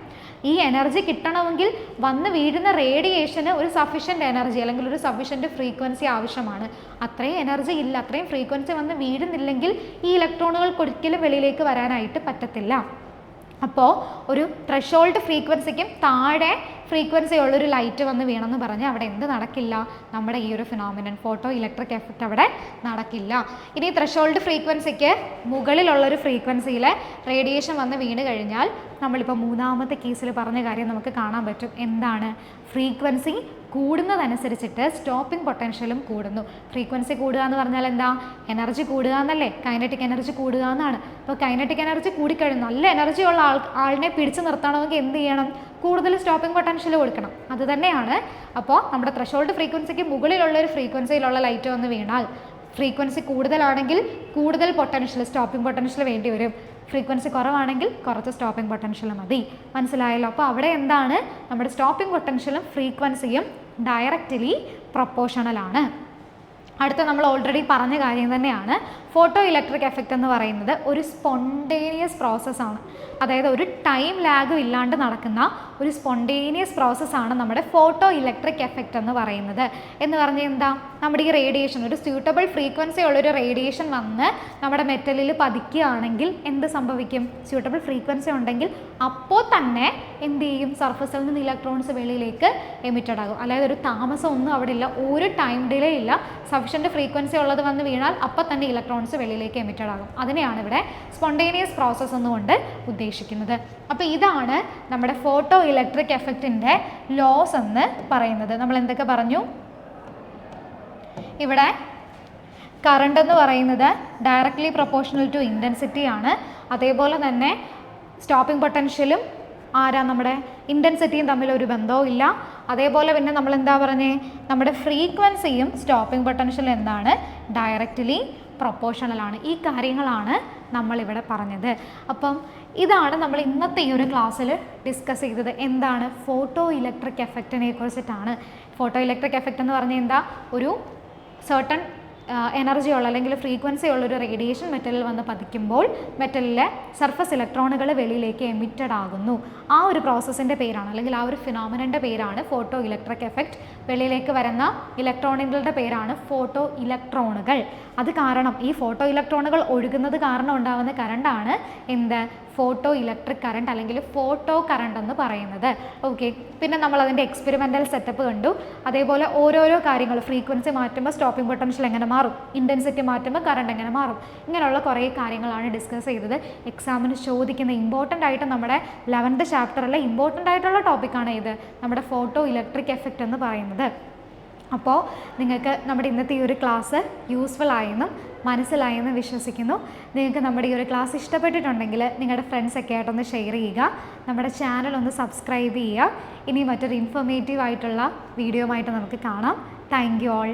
[SPEAKER 1] ഈ എനർജി കിട്ടണമെങ്കിൽ വന്ന് വീഴുന്ന റേഡിയേഷന് ഒരു സഫിഷ്യൻറ്റ് എനർജി അല്ലെങ്കിൽ ഒരു സഫിഷ്യൻറ്റ് ഫ്രീക്വൻസി ആവശ്യമാണ്. അത്രയും എനർജി ഇല്ല, അത്രയും ഫ്രീക്വൻസി വന്ന് വീഴുന്നില്ലെങ്കിൽ ഈ ഇലക്ട്രോണുകൾക്ക് ഒരിക്കലും വെളിയിലേക്ക് വരാനായിട്ട് പറ്റത്തില്ല. അപ്പോൾ ഒരു ത്രഷോൾഡ് ഫ്രീക്വൻസിക്കും താഴെ ഫ്രീക്വൻസി ഉള്ളൊരു ലൈറ്റ് വന്ന് വീണെന്ന് പറഞ്ഞാൽ അവിടെ എന്ത് നടക്കില്ല? നമ്മുടെ ഈ ഒരു ഫിനോമിനൻ ഫോട്ടോ ഇലക്ട്രിക് എഫക്റ്റ് അവിടെ നടക്കില്ല. ഇനി ത്രഷോൾഡ് ഫ്രീക്വൻസിക്ക് മുകളിലുള്ളൊരു ഫ്രീക്വൻസിയിൽ റേഡിയേഷൻ വന്ന് വീണ് കഴിഞ്ഞാൽ നമ്മളിപ്പോൾ മൂന്നാമത്തെ കേസിൽ പറഞ്ഞ കാര്യം നമുക്ക് കാണാൻ പറ്റും. എന്താണ്? ഫ്രീക്വൻസി കൂടുന്നതനുസരിച്ചിട്ട് സ്റ്റോപ്പിംഗ് പൊട്ടൻഷ്യലും കൂടുന്നു. ഫ്രീക്വൻസി കൂടുക എന്ന് പറഞ്ഞാൽ എന്താ? എനർജി കൂടുക എന്നല്ലേ? കൈനറ്റിക് എനർജി കൂടുക എന്നാണ്. അപ്പോൾ കൈനറ്റിക് എനർജി കൂടിക്കഴിഞ്ഞു നല്ല എനർജി ഉള്ള ആളിനെ പിടിച്ചു നിർത്തണമെങ്കിൽ എന്ത് ചെയ്യണം? കൂടുതൽ സ്റ്റോപ്പിംഗ് പൊട്ടൻഷ്യൽ കൊടുക്കണം. അത് തന്നെയാണ്. അപ്പോൾ നമ്മുടെ ത്രഷോൾഡ് ഫ്രീക്വൻസിക്ക് മുകളിലുള്ളൊരു ഫ്രീക്വൻസിയിലുള്ള ലൈറ്റ് വന്ന് വീണാൽ ഫ്രീക്വൻസി കൂടുതലാണെങ്കിൽ കൂടുതൽ പൊട്ടൻഷ്യൽ സ്റ്റോപ്പിംഗ് പൊട്ടൻഷ്യൽ വേണ്ടി വരും. ഫ്രീക്വൻസി കുറവാണെങ്കിൽ കുറച്ച് സ്റ്റോപ്പിംഗ് പൊട്ടൻഷ്യൽ മതി. മനസ്സിലായല്ലോ? അപ്പോൾ അവിടെ എന്താണ്? നമ്മുടെ സ്റ്റോപ്പിംഗ് പൊട്ടൻഷ്യലും ഫ്രീക്വൻസിയും ഡയറക്റ്റ്ലി പ്രൊപ്പോർഷണലാണ്. അടുത്ത നമ്മൾ ഓൾറെഡി പറഞ്ഞ കാര്യം തന്നെയാണ്. ഫോട്ടോ ഇലക്ട്രിക് എഫക്റ്റ് എന്ന് പറയുന്നത് ഒരു സ്പോണ്ടേനിയസ് പ്രോസസ്സാണ്. അതായത് ഒരു ടൈം ലാഗും ഇല്ലാണ്ട് നടക്കുന്ന ഒരു സ്പോണ്ടേനിയസ് പ്രോസസ്സാണ് നമ്മുടെ ഫോട്ടോ ഇലക്ട്രിക് എഫക്റ്റ് എന്ന് പറയുന്നത്. എന്ന് പറഞ്ഞാൽ എന്താ? നമ്മുടെ ഈ റേഡിയേഷൻ ഒരു സ്യൂട്ടബിൾ ഫ്രീക്വൻസി ഉള്ളൊരു റേഡിയേഷൻ വന്ന് നമ്മുടെ മെറ്റലിൽ പതിക്കുകയാണെങ്കിൽ എന്ത് സംഭവിക്കും? സ്യൂട്ടബിൾ ഫ്രീക്വൻസി ഉണ്ടെങ്കിൽ അപ്പോൾ തന്നെ എന്ത് ചെയ്യും? സർഫസിൽ നിന്ന് ഇലക്ട്രോൺസ് വെളിയിലേക്ക് എമിറ്റഡ് ആകും. അതായത് ഒരു താമസം ഒന്നും അവിടെ ഇല്ല, ഒരു ടൈം ഡിലേ ഇല്ല. സഫിഷ്യൻറ്റ് ഫ്രീക്വൻസി ഉള്ളത് വന്ന് വീണാൽ അപ്പോൾ തന്നെ ഇലക്ട്രോൺസ് വെളിയിലേക്ക് എമിറ്റഡ് ആകും. അതിനെയാണ് ഇവിടെ സ്പോണ്ടേനിയസ് പ്രോസസ്സ് എന്നുകൊണ്ട് ഉദ്ദേശിക്കുന്നത്. അപ്പോൾ ഇതാണ് നമ്മുടെ ഫോട്ടോ ഇലക്ട്രിക് എഫക്റ്റിൻ്റെ ലോസ് എന്ന് പറയുന്നത്. നമ്മൾ എന്തൊക്കെ പറഞ്ഞു? ഇവിടെ കറണ്ട് എന്ന് പറയുന്നത് ഡയറക്റ്റ്ലി പ്രൊപ്പോർഷണൽ ടു ഇൻറ്റൻസിറ്റി ആണ്. അതേപോലെ തന്നെ സ്റ്റോപ്പിംഗ് പൊട്ടൻഷ്യലും നമ്മുടെ ഇൻറ്റൻസിറ്റിയും തമ്മിൽ ഒരു ബന്ധവും ഇല്ല. അതേപോലെ പിന്നെ നമ്മൾ എന്താ പറഞ്ഞേ? നമ്മുടെ ഫ്രീക്വൻസിയും സ്റ്റോപ്പിംഗ് പൊട്ടൻഷ്യലും എന്താണ്? ഡയറക്റ്റ്ലി പ്രൊപ്പോർഷണലാണ്. ഈ കാര്യങ്ങളാണ് നമ്മളിവിടെ പറഞ്ഞത്. അപ്പം ഇതാണ് നമ്മൾ ഇന്നത്തെ ഈ ഒരു ക്ലാസ്സിൽ ഡിസ്കസ് ചെയ്തത്. എന്താണ്? ഫോട്ടോ ഇലക്ട്രിക് എഫക്റ്റിനെ കുറിച്ചിട്ടാണ്. ഫോട്ടോ ഇലക്ട്രിക് എഫക്റ്റ് എന്ന് പറഞ്ഞാൽ എന്താ? ഒരു സർട്ടൺ എനർജി ഉള്ള അല്ലെങ്കിൽ ഫ്രീക്വൻസി ഉള്ളൊരു റേഡിയേഷൻ മെറ്റലിൽ വന്ന് പതിക്കുമ്പോൾ മെറ്റലിലെ സർഫസ് ഇലക്ട്രോണുകൾ വെളിയിലേക്ക് എമിറ്റഡ് ആകുന്നു. ആ ഒരു പ്രോസസ്സിൻ്റെ പേരാണ് അല്ലെങ്കിൽ ആ ഒരു ഫിനോമിനൻ്റെ പേരാണ് ഫോട്ടോ ഇലക്ട്രിക് എഫക്റ്റ്. വെളിയിലേക്ക് വരുന്ന ഇലക്ട്രോണുകളുടെ പേരാണ് ഫോട്ടോ ഇലക്ട്രോണുകൾ. അത് കാരണം ഈ ഫോട്ടോ ഇലക്ട്രോണുകൾ ഒഴുകുന്നത് കാരണം ഉണ്ടാകുന്ന കറണ്ടാണ് എന്ത്? ഫോട്ടോ ഇലക്ട്രിക് കറണ്ട് അല്ലെങ്കിൽ ഫോട്ടോ കറണ്ട് എന്ന് പറയുന്നത്. ഓക്കെ, പിന്നെ നമ്മൾ അതിൻ്റെ എക്സ്പെരിമെൻ്റൽ സെറ്റപ്പ് കണ്ടു. അതേപോലെ ഓരോരോ കാര്യങ്ങൾ ഫ്രീക്വൻസി മാറ്റുമ്പോൾ സ്റ്റോപ്പിംഗ് പൊട്ടൻഷ്യൽ എങ്ങനെ മാറും, ഇൻറ്റൻസിറ്റി മാറ്റുമ്പോൾ കറണ്ട് എങ്ങനെ മാറും, ഇങ്ങനെയുള്ള കുറേ കാര്യങ്ങളാണ് ഡിസ്കസ് ചെയ്തത്. എക്സാമിന് ചോദിക്കുന്ന ഇമ്പോർട്ടൻ്റ് ആയിട്ട് നമ്മുടെ 11th ചാപ്റ്ററിലെ ഇമ്പോർട്ടൻ്റ് ആയിട്ടുള്ള ടോപ്പിക്കാണ് ഇത്, നമ്മുടെ ഫോട്ടോ ഇലക്ട്രിക് എഫക്റ്റ് എന്ന് പറയുന്നത്. അപ്പോൾ നിങ്ങൾക്ക് നമ്മുടെ ഇന്നത്തെ ഈ ഒരു ക്ലാസ് യൂസ്ഫുൾ ആയെന്നും മനസ്സിലായെന്നും വിശ്വസിക്കുന്നു. നിങ്ങൾക്ക് നമ്മുടെ ഈ ഒരു ക്ലാസ് ഇഷ്ടപ്പെട്ടിട്ടുണ്ടെങ്കിൽ നിങ്ങളുടെ ഫ്രണ്ട്സൊക്കെ ആയിട്ടൊന്ന് ഷെയർ ചെയ്യുക. നമ്മുടെ ചാനൽ ഒന്ന് സബ്സ്ക്രൈബ് ചെയ്യുക. ഇനി മറ്റൊരു ഇൻഫോർമേറ്റീവ് ആയിട്ടുള്ള വീഡിയോ ആയിട്ട് നമുക്ക് കാണാം. Thank you all.